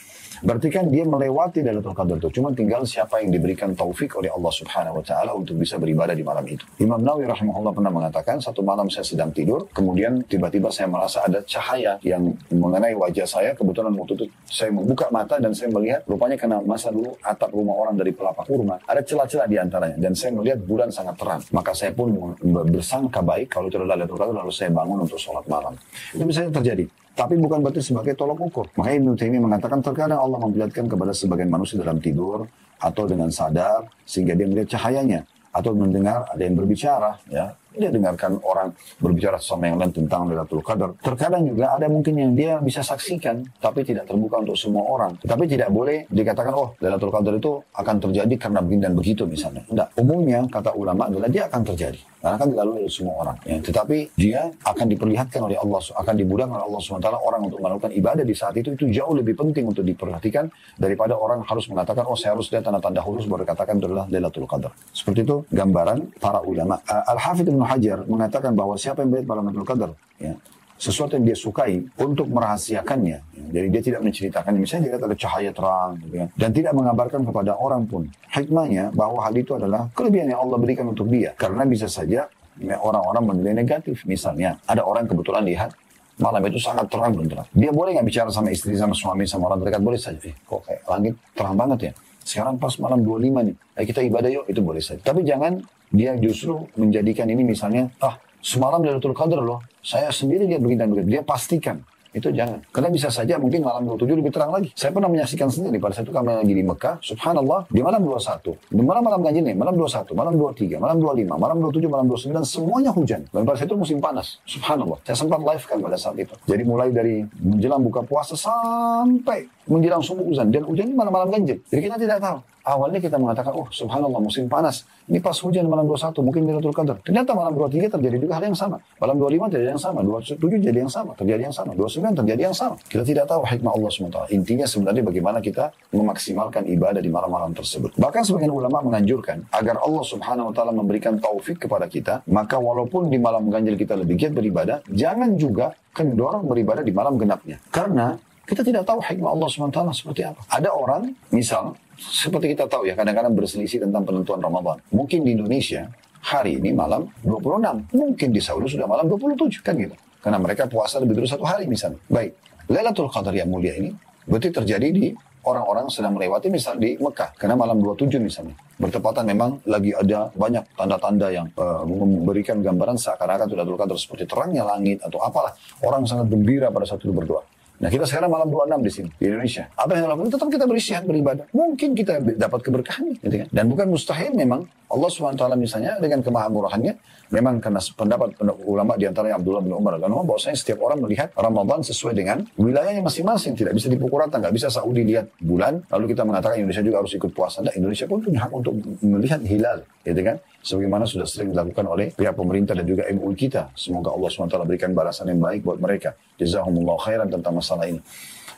Berarti kan dia melewati Lailatul Qadar itu. Cuma tinggal siapa yang diberikan taufik oleh Allah Subhanahu wa taala untuk bisa beribadah di malam itu. Imam Nawawi rahimahullah pernah mengatakan, satu malam saya sedang tidur, kemudian tiba-tiba saya merasa ada cahaya yang mengenai wajah saya. Kebetulan waktu itu saya membuka mata dan saya melihat, rupanya karena masa dulu atap rumah orang dari pelapa kurma, ada celah-celah di antaranya, dan saya melihat bulan sangat terang. Maka saya pun bersangka baik kalau itu adalah Lailatul Qadar, lalu saya bangun untuk sholat malam. Itu bisa terjadi. Tapi bukan berarti sebagai tolok ukur. Makanya Ibnu Taimiyah mengatakan terkadang Allah memperlihatkan kepada sebagian manusia dalam tidur atau dengan sadar sehingga dia melihat cahayanya, atau mendengar ada yang berbicara ya. Dia dengarkan orang berbicara sama yang lain tentang Lailatul Qadar. Terkadang juga ada mungkin yang dia bisa saksikan, tapi tidak terbuka untuk semua orang. Tapi tidak boleh dikatakan, oh Lailatul Qadar itu akan terjadi karena begini dan begitu misalnya. Tidak. Umumnya kata ulama adalah dia akan terjadi. Karena kan dilalui oleh semua orang. Ya. Tetapi dia akan diperlihatkan oleh Allah, akan dimudahkan oleh Allah SWT orang untuk melakukan ibadah di saat itu jauh lebih penting untuk diperhatikan daripada orang harus mengatakan, oh saya harus lihat tanda-tanda khusus baru katakan itu adalah Lailatul Qadar. Seperti itu gambaran para ulama. Al-Hafidz Ibnu Hajar mengatakan bahwa siapa yang melihat malam Lailatul Qadar, ya, sesuatu yang dia sukai untuk merahasiakannya, ya, jadi dia tidak menceritakan, misalnya dia lihat ada cahaya terang, gitu ya, dan tidak mengabarkan kepada orang pun. Hikmahnya bahwa hal itu adalah kelebihan yang Allah berikan untuk dia, karena bisa saja ya, orang-orang menilai negatif. Misalnya ada orang kebetulan lihat malam itu sangat terang dan terang, dia boleh nggak bicara sama istri, sama suami, sama orang terdekat, boleh saja. Kok kayak langit terang banget ya, sekarang pas malam 25 nih, kita ibadah yuk, itu boleh saja. Tapi jangan dia justru menjadikan ini misalnya, semalam Lailatul Qadar loh, saya sendiri dia begini dan begitu. Dia pastikan. Itu jangan. Karena bisa saja mungkin malam 27 lebih terang lagi. Saya pernah menyaksikan sendiri pada saat itu kami lagi di Mekah, subhanallah, di malam 21. Di malam ganjil nih, malam 21, malam 23, malam 25, malam 27, malam 29, semuanya hujan. Dan pada saat itu musim panas. Subhanallah. Saya sempat live kan pada saat itu. Jadi mulai dari menjelang buka puasa sampai menjelang subuh hujan. Dan hujan ini malam-malam ganjil. Jadi kita tidak tahu. Awalnya kita mengatakan, oh subhanallah musim panas. Ini pas hujan malam 21, mungkin Lailatul Qadar. Ternyata malam 23 terjadi juga hal yang sama. Malam 25 terjadi yang sama, 27 jadi yang sama, terjadi yang sama, 29 terjadi yang sama. Kita tidak tahu hikmah Allah SWT. Intinya sebenarnya bagaimana kita memaksimalkan ibadah di malam-malam tersebut. Bahkan sebagian ulama menganjurkan agar Allah Subhanahu wa taala memberikan taufik kepada kita, maka walaupun di malam ganjil kita lebih giat beribadah, jangan juga kendor beribadah di malam genapnya. Karena kita tidak tahu hikmah Allah SWT seperti apa. Ada orang, misal, seperti kita tahu ya, kadang-kadang berselisih tentang penentuan Ramadan. Mungkin di Indonesia, hari ini malam 26. Mungkin di Saudi sudah malam 27, kan gitu. Karena mereka puasa lebih dulu 1 hari misalnya. Baik, Lailatul Qadar yang mulia ini berarti terjadi di orang-orang sedang melewati misal di Mekah. Karena malam 27 misalnya. Bertepatan memang lagi ada banyak tanda-tanda yang memberikan gambaran seakan-akan Lailatul Qadar seperti terangnya langit atau apalah. Orang sangat gembira pada saat itu berdoa. Nah kita sekarang malam 26 di sini, di Indonesia. Apa yang dilakukan? Tetap kita beristihad beribadah. Mungkin kita dapat keberkahan. Gitu kan? Dan bukan mustahil memang Allah SWT misalnya dengan kemahamurahannya, memang karena pendapat ulama diantaranya Abdullah bin Umar bahwasanya setiap orang melihat Ramadan sesuai dengan wilayahnya masing-masing. Tidak bisa dipukul rata, nggak bisa Saudi lihat bulan, lalu kita mengatakan Indonesia juga harus ikut puasa. Nah, Indonesia pun punya hak untuk melihat hilal. Gitu kan? Sebagaimana sudah sering dilakukan oleh pihak pemerintah dan juga MUI kita. Semoga Allah SWT berikan balasan yang baik buat mereka. Jazahumullah khairan tentang masalah ini.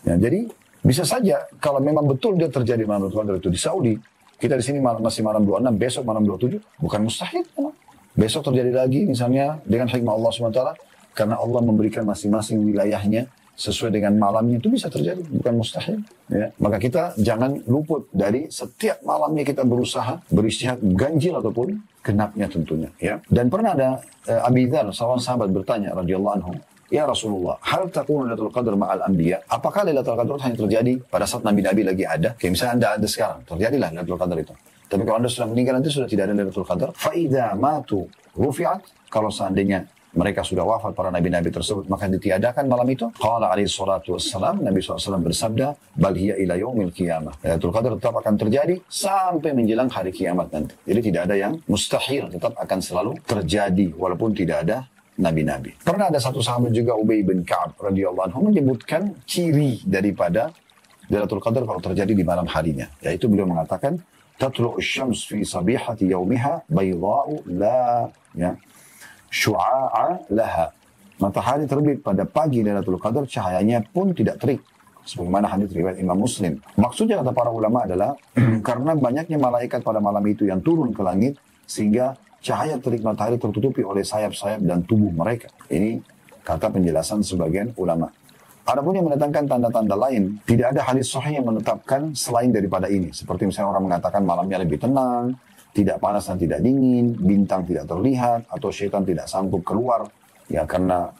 Ya, jadi bisa saja kalau memang betul dia terjadi malam Qadar itu di Saudi, kita di sini masih malam 26, besok malam 27, bukan mustahil. Besok terjadi lagi misalnya dengan hikmah Allah SWT, karena Allah memberikan masing-masing wilayahnya sesuai dengan malamnya, itu bisa terjadi, bukan mustahil. Ya. Maka kita jangan luput dari setiap malamnya kita berusaha beristihad ganjil ataupun genapnya tentunya. Ya. Dan pernah ada Abi Dzar, seorang sahabat bertanya radhiyallahu anhu, ya Rasulullah, hal takunu Lailatul Qadar ma'al anbiya? Apakah Lailatul Qadar hanya terjadi pada saat Nabi-Nabi lagi ada? Kayak misalnya Anda ada sekarang, terjadilah Lailatul Qadar itu. Tapi kalau Anda sudah meninggal nanti sudah tidak ada Lailatul Qadar. Fa idza matu rufi'at, kalau seandainya mereka sudah wafat para nabi-nabi tersebut, maka ditiadakan malam itu. Qala alaihi salatu wassalam, Nabi SAW bersabda, bal hiya ila yaumil qiyamah. Lailatul Qadar tetap akan terjadi sampai menjelang hari kiamat nanti. Jadi tidak ada yang mustahil, tetap akan selalu terjadi walaupun tidak ada nabi-nabi. Pernah ada satu sahabat juga, Ubay bin Ka'ab radhiyallahu anhu, menyebutkan ciri daripada Lailatul Qadar kalau terjadi di malam harinya. Yaitu beliau mengatakan, tatlu'u syams fi sabihati yaumiha baydha'u la syu'a'a laha. Matahari terbit pada pagi Lailatul Qadar, cahayanya pun tidak terik. Sebagaimana hadis riwayat Imam Muslim. Maksudnya kata para ulama adalah karena banyaknya malaikat pada malam itu yang turun ke langit, sehingga cahaya terik matahari tertutupi oleh sayap-sayap dan tubuh mereka. Ini kata penjelasan sebagian ulama. Adapun yang mendatangkan tanda-tanda lain, tidak ada hadis sahih yang menetapkan selain daripada ini. Seperti misalnya orang mengatakan malamnya lebih tenang, tidak panas dan tidak dingin, bintang tidak terlihat, atau syaitan tidak sanggup keluar, ya karena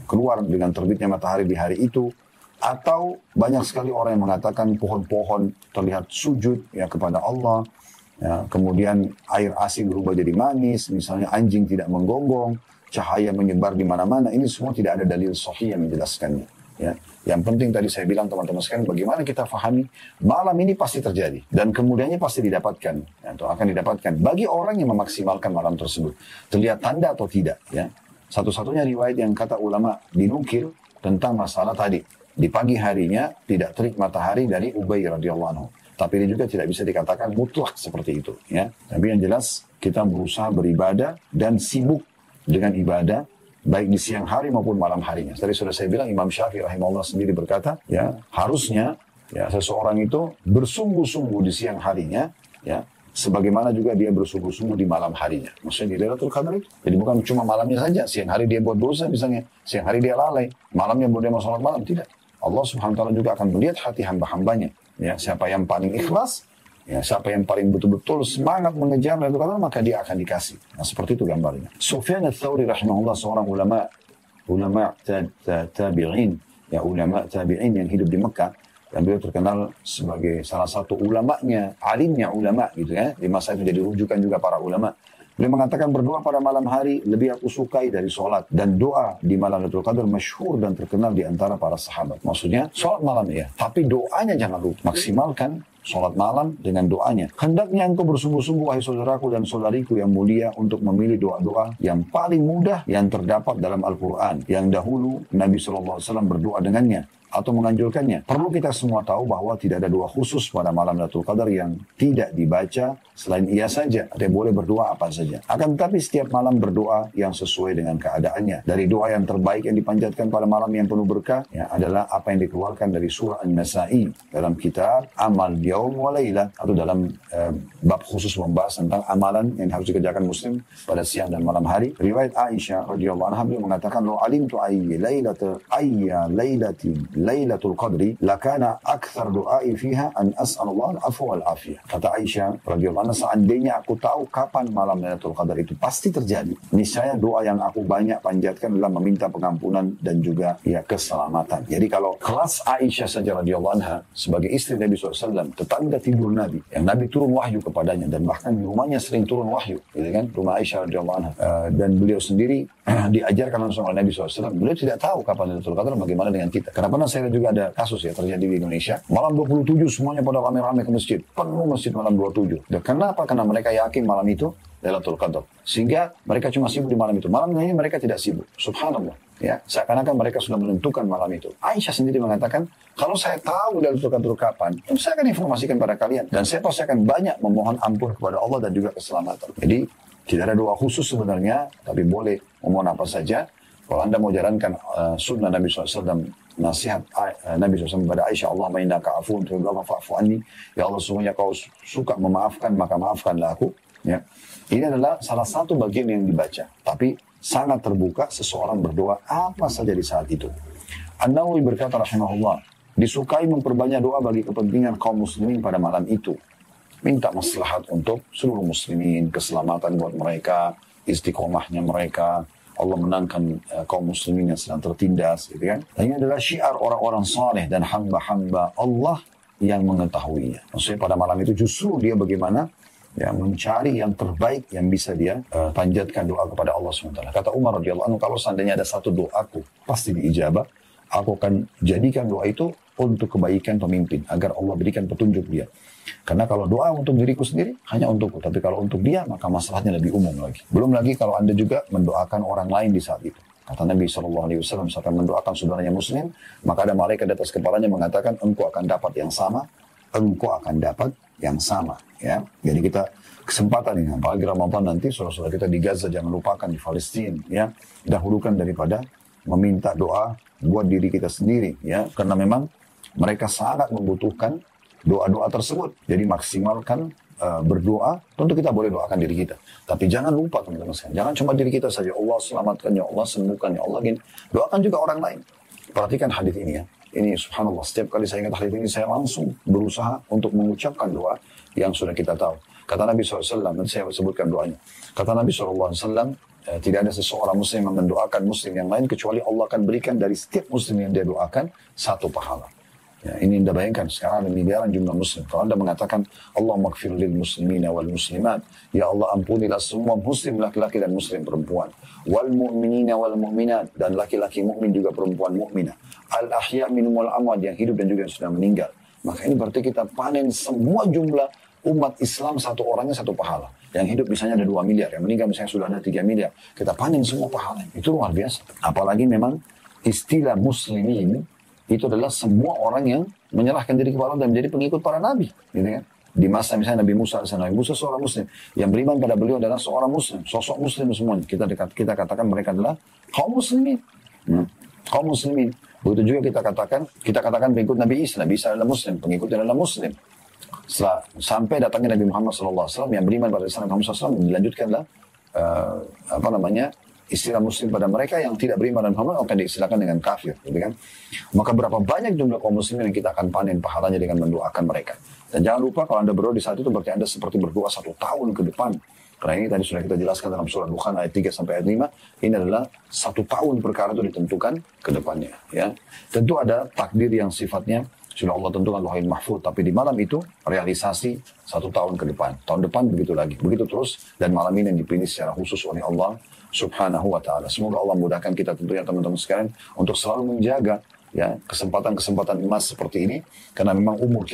keluar dengan terbitnya matahari di hari itu. Atau banyak sekali orang yang mengatakan pohon-pohon terlihat sujud ya kepada Allah. Ya, kemudian air asin berubah jadi manis, misalnya anjing tidak menggonggong, cahaya menyebar di mana-mana. Ini semua tidak ada dalil sahih yang menjelaskannya. Ya. Yang penting tadi saya bilang teman-teman sekalian, bagaimana kita fahami malam ini pasti terjadi dan kemudiannya pasti didapatkan atau akan didapatkan bagi orang yang memaksimalkan malam tersebut. Terlihat tanda atau tidak. Ya. Satu-satunya riwayat yang kata ulama dinukil tentang masalah tadi. Di pagi harinya tidak terik matahari dari Ubay radhiyallahu anhu. Tapi ini juga tidak bisa dikatakan mutlak seperti itu. Ya. Tapi yang jelas kita berusaha beribadah dan sibuk dengan ibadah baik di siang hari maupun malam harinya. Tadi sudah saya bilang Imam Syafi'i rahimahullah sendiri berkata, ya harusnya ya seseorang itu bersungguh-sungguh di siang harinya, ya sebagaimana juga dia bersungguh-sungguh di malam harinya. Maksudnya di Lailatul Qadar itu. Jadi bukan cuma malamnya saja, siang hari dia buat dosa misalnya, siang hari dia lalai, malamnya buat dia mau sholat malam, tidak. Allah Subhanahu wa taala juga akan melihat hati hamba-hambanya. Ya, siapa yang paling ikhlas, ya, siapa yang paling betul-betul semangat mengejar Lailatul Qadar, maka dia akan dikasih. Nah, seperti itu gambarnya. Sufyan ats-Tsauri rahimahullah seorang ulama tabi'in, ya ulama tabi'in yang hidup di Mekah, dan beliau terkenal sebagai salah satu ulamanya, alimnya ulama gitu ya. Di masa itu jadi rujukan juga para ulama. Beliau mengatakan berdoa pada malam hari lebih aku sukai dari sholat. Dan doa di malam Lailatul Qadar masyhur dan terkenal di antara para sahabat. Maksudnya sholat malam ya, tapi doanya jangan lupa. Maksimalkan sholat malam dengan doanya. Hendaknya engkau bersungguh-sungguh wahai saudaraku dan saudariku yang mulia untuk memilih doa-doa yang paling mudah yang terdapat dalam Al-Quran. Yang dahulu Nabi SAW berdoa dengannya atau menganjurkannya. Perlu kita semua tahu bahwa tidak ada doa khusus pada malam Lailatul Qadar yang tidak dibaca selain ia saja. Ada yang boleh berdoa apa saja. Akan tetapi setiap malam berdoa yang sesuai dengan keadaannya. Dari doa yang terbaik yang dipanjatkan pada malam yang penuh berkah ya, adalah apa yang dikeluarkan dari surah An-Nasa'i dalam kitab Amal Yaum wa Laila, atau dalam bab khusus membahas tentang amalan yang harus dikerjakan muslim pada siang dan malam hari. Riwayat Aisyah radhiyallahu anha beliau mengatakan, "Lo alimtu ayya lailatin Lailatul Qadri lakana akthar du'ai fiha an as'alullah al-afwa wal afiyah. Kata Aisyah radhiyallahu anha, seandainya aku tahu kapan malam Lailatul Qadar itu pasti terjadi, niscaya doa yang aku banyak panjatkan adalah meminta pengampunan dan juga ya keselamatan. Jadi kalau kelas Aisyah saja radhiyallahu anha sebagai istri Nabi SAW, tetangga tidur Nabi, yang Nabi turun wahyu kepadanya dan bahkan di rumahnya sering turun wahyu, gitu kan, rumah Aisyah radhiyallahu anha, dan beliau sendiri diajarkan langsung oleh Nabi SAW. Beliau tidak tahu kapan Lailatul Qadar, bagaimana dengan kita. Karena pernah saya juga ada kasus ya terjadi di Indonesia. Malam 27 semuanya pada rame-rame ke masjid. Penuh masjid malam 27. Dan kenapa? Karena mereka yakin malam itu Lailatul Qadar. Sehingga mereka cuma sibuk di malam itu. Malam ini mereka tidak sibuk. Subhanallah. Ya, seakan-akan mereka sudah menentukan malam itu. Aisyah sendiri mengatakan, kalau saya tahu Lailatul Qadar kapan, saya akan informasikan pada kalian. Dan saya pasti akan banyak memohon ampun kepada Allah dan juga keselamatan. Jadi, tidak ada doa khusus sebenarnya, tapi boleh memohon apa saja. Kalau Anda mau jalankan sunnah Nabi SAW, nasihat Nabi SAW kepada Aisyah, Allahumma innaka afuwun tuhibbul afwa fa'fu anni. Ya Allah, sesungguhnya kau suka memaafkan, maka maafkanlah aku. Ya. Ini adalah salah satu bagian yang dibaca. Tapi sangat terbuka seseorang berdoa apa saja di saat itu. An-Nawawi berkata rahimahullah, disukai memperbanyak doa bagi kepentingan kaum muslimin pada malam itu. Minta maslahat untuk seluruh muslimin, keselamatan buat mereka, istiqomahnya mereka, Allah menangkan kaum muslimin yang sedang tertindas, gitu kan. Dan ini adalah syiar orang-orang saleh dan hamba-hamba Allah yang mengetahuinya. Maksudnya pada malam itu justru dia bagaimana ya mencari yang terbaik yang bisa dia panjatkan doa kepada Allah SWT. Kata Umar radhiyallahu anhu, kalau seandainya ada satu doaku pasti diijabah, aku akan jadikan doa itu untuk kebaikan pemimpin, agar Allah berikan petunjuk dia. Karena kalau doa untuk diriku sendiri, hanya untukku. Tapi kalau untuk dia, maka masalahnya lebih umum lagi. Belum lagi kalau Anda juga mendoakan orang lain di saat itu. Kata Nabi SAW, saat mendoakan saudaranya muslim, maka ada malaikat di atas kepalanya mengatakan, engkau akan dapat yang sama, engkau akan dapat yang sama. Ya, jadi kita kesempatan ini, apalagi Ramadan nanti, saudara-saudara kita di Gaza, jangan lupakan di Palestina. Ya, dahulukan daripada meminta doa buat diri kita sendiri. Ya, karena memang mereka sangat membutuhkan doa-doa tersebut. Jadi maksimalkan berdoa. Tentu kita boleh doakan diri kita. Tapi jangan lupa teman-teman sekalian. Jangan cuma diri kita saja. Allah selamatkan, ya Allah sembuhkan, ya Allah gini. Doakan juga orang lain. Perhatikan hadis ini ya. Ini subhanallah. Setiap kali saya ingat hadis ini, saya langsung berusaha untuk mengucapkan doa yang sudah kita tahu. Kata Nabi SAW, nanti saya sebutkan doanya. Kata Nabi SAW, tidak ada seseorang muslim yang mendoakan muslim yang lain, kecuali Allah akan berikan dari setiap muslim yang dia doakan, satu pahala. Ya, ini Anda bayangkan, sekarang ada miliaran jumlah muslim. Kalau Anda mengatakan, Allahumma gfir lil muslimina wal muslimat, ya Allah ampunilah semua muslim laki-laki dan muslim perempuan. Wal mu'minina wal mu'minat, dan laki-laki mukmin juga perempuan mukminah. Al ahya minum wal amwat, yang hidup dan juga yang sudah meninggal. Maka ini berarti kita panen semua jumlah umat Islam, satu orangnya satu pahala. Yang hidup misalnya ada 2 miliar, yang meninggal misalnya sudah ada 3 miliar. Kita panen semua pahala. Itu luar biasa. Apalagi memang istilah muslimin itu adalah semua orang yang menyerahkan diri kepada Allah dan menjadi pengikut para nabi, gitu kan? Di masa misalnya Nabi Musa, Nabi Musa seorang muslim, yang beriman pada beliau adalah seorang muslim, sosok muslim semuanya. Kita katakan mereka adalah kaum muslimin, kaum muslimin. Begitu juga kita katakan pengikut Nabi Isa. Nabi Isa adalah muslim, pengikutnya adalah muslim. Setelah sampai datangnya Nabi Muhammad SAW yang beriman pada Nabi Muhammad SAW, dilanjutkanlah istilah muslim pada mereka yang tidak beriman dan Muhammad akan diistilahkan dengan kafir, gitu kan? Maka berapa banyak jumlah kaum muslimin yang kita akan panen pahalanya dengan mendoakan mereka. Dan jangan lupa kalau Anda berdoa di saat itu berarti Anda seperti berdoa 1 tahun ke depan. Karena ini tadi sudah kita jelaskan dalam surah Dukhan ayat 3 sampai ayat 5, ini adalah 1 tahun perkara itu ditentukan ke depannya, ya. Tentu ada takdir yang sifatnya sudah Allah tentukan Lauhul Mahfuz, tapi di malam itu realisasi 1 tahun ke depan. Tahun depan begitu lagi, begitu terus, dan malam ini yang dipilih secara khusus oleh Allah Subhanahu wa ta'ala. Semoga Allah mudahkan kita tentunya teman-teman sekalian untuk selalu menjaga ya kesempatan-kesempatan emas seperti ini, karena memang umur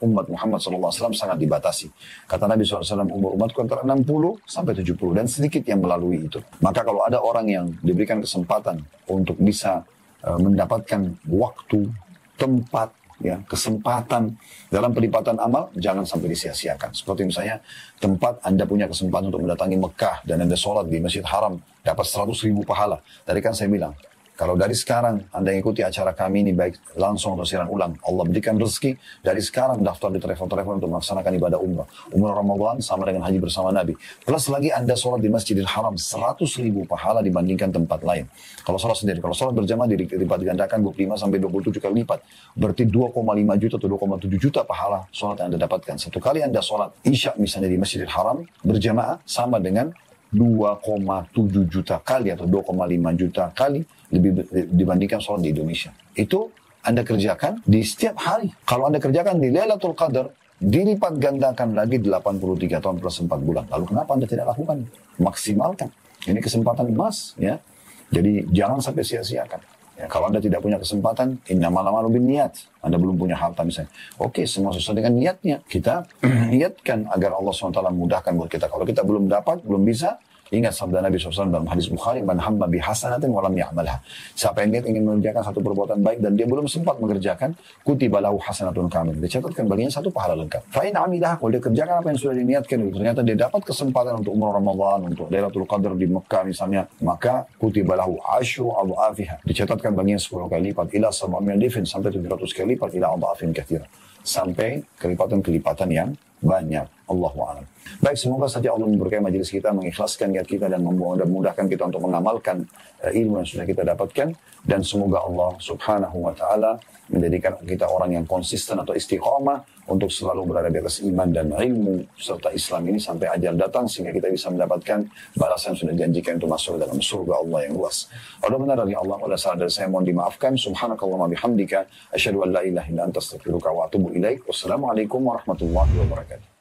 umat Muhammad SAW sangat dibatasi. Kata Nabi SAW, umur umatku antara 60 sampai 70 dan sedikit yang melalui itu. Maka kalau ada orang yang diberikan kesempatan untuk bisa mendapatkan waktu, tempat, ya, kesempatan dalam pelipatan amal, jangan sampai disia-siakan. Seperti misalnya tempat Anda punya kesempatan untuk mendatangi Mekah dan Anda sholat di Masjid Haram, dapat 100.000 pahala. Tadi kan saya bilang, Kalau dari sekarang Anda ikuti acara kami ini baik langsung atau siaran ulang, Allah berikan rezeki, dari sekarang daftar di telepon-telepon untuk melaksanakan ibadah umrah. Umrah Ramadan sama dengan haji bersama Nabi. Plus lagi Anda sholat di Masjidil Haram, 100.000 pahala dibandingkan tempat lain. Kalau sholat sendiri, kalau sholat berjamaah dilipat gandakan 25 sampai 27 kali lipat. Berarti 2,5 juta atau 2,7 juta pahala sholat yang Anda dapatkan. Satu kali Anda sholat Isya misalnya di Masjidil Haram berjamaah sama dengan 2,7 juta kali atau 2,5 juta kali lebih dibandingkan sholat di Indonesia. Itu Anda kerjakan di setiap hari. Kalau Anda kerjakan di Lailatul Qadar, dilipat gandakan lagi 83 tahun plus 4 bulan. Lalu kenapa Anda tidak lakukan? Maksimalkan. Ini kesempatan emas, ya. Jadi jangan sampai sia-siakan. Ya, kalau Anda tidak punya kesempatan, innamal a'malu binniyat. Anda belum punya harta misalnya. Oke, semua sesuai dengan niatnya. Kita niatkan agar Allah SWT memudahkan buat kita. Kalau kita belum dapat, belum bisa, ingat sabda Nabi SAW dalam hadis Bukhari, man hamma bi hasanatin walam ya'malha. Siapa yang ingin mengerjakan satu perbuatan baik dan dia belum sempat mengerjakan, kutiba lahu hasanatun kamil. Dicatatkan baginya satu pahala lengkap. Fa in amilah, kalau dia kerjakan apa yang sudah diniatkan, ternyata dia dapat kesempatan untuk umrah Ramadan, untuk Lailatul Qadar di Mekah misalnya, maka kutiba lahu asyru adhafiha. Dicatatkan baginya 10 kali lipat ila 700 difin, sampai 700 kali lipat ila adhafin katsira. Sampai kelipatan-kelipatan yang banyak. Allahu a'lam. Baik, semoga saja Allah memberkahi majelis kita, mengikhlaskan niat kita dan memudahkan kita untuk mengamalkan ilmu yang sudah kita dapatkan, dan semoga Allah Subhanahu wa taala menjadikan kita orang yang konsisten atau istiqamah untuk selalu berada di atas iman dan ilmu serta Islam ini sampai ajal datang, sehingga kita bisa mendapatkan balasan yang sudah dijanjikan untuk masuk dalam surga Allah yang luas. Kalau benar dari Allah, kalau salah dari saya mohon dimaafkan. Subhanakallahumma bihamdika asyhadu an la ilaha illa anta astaghfiruka wa atubu ilaik. Wassalamualaikum warahmatullahi wabarakatuh.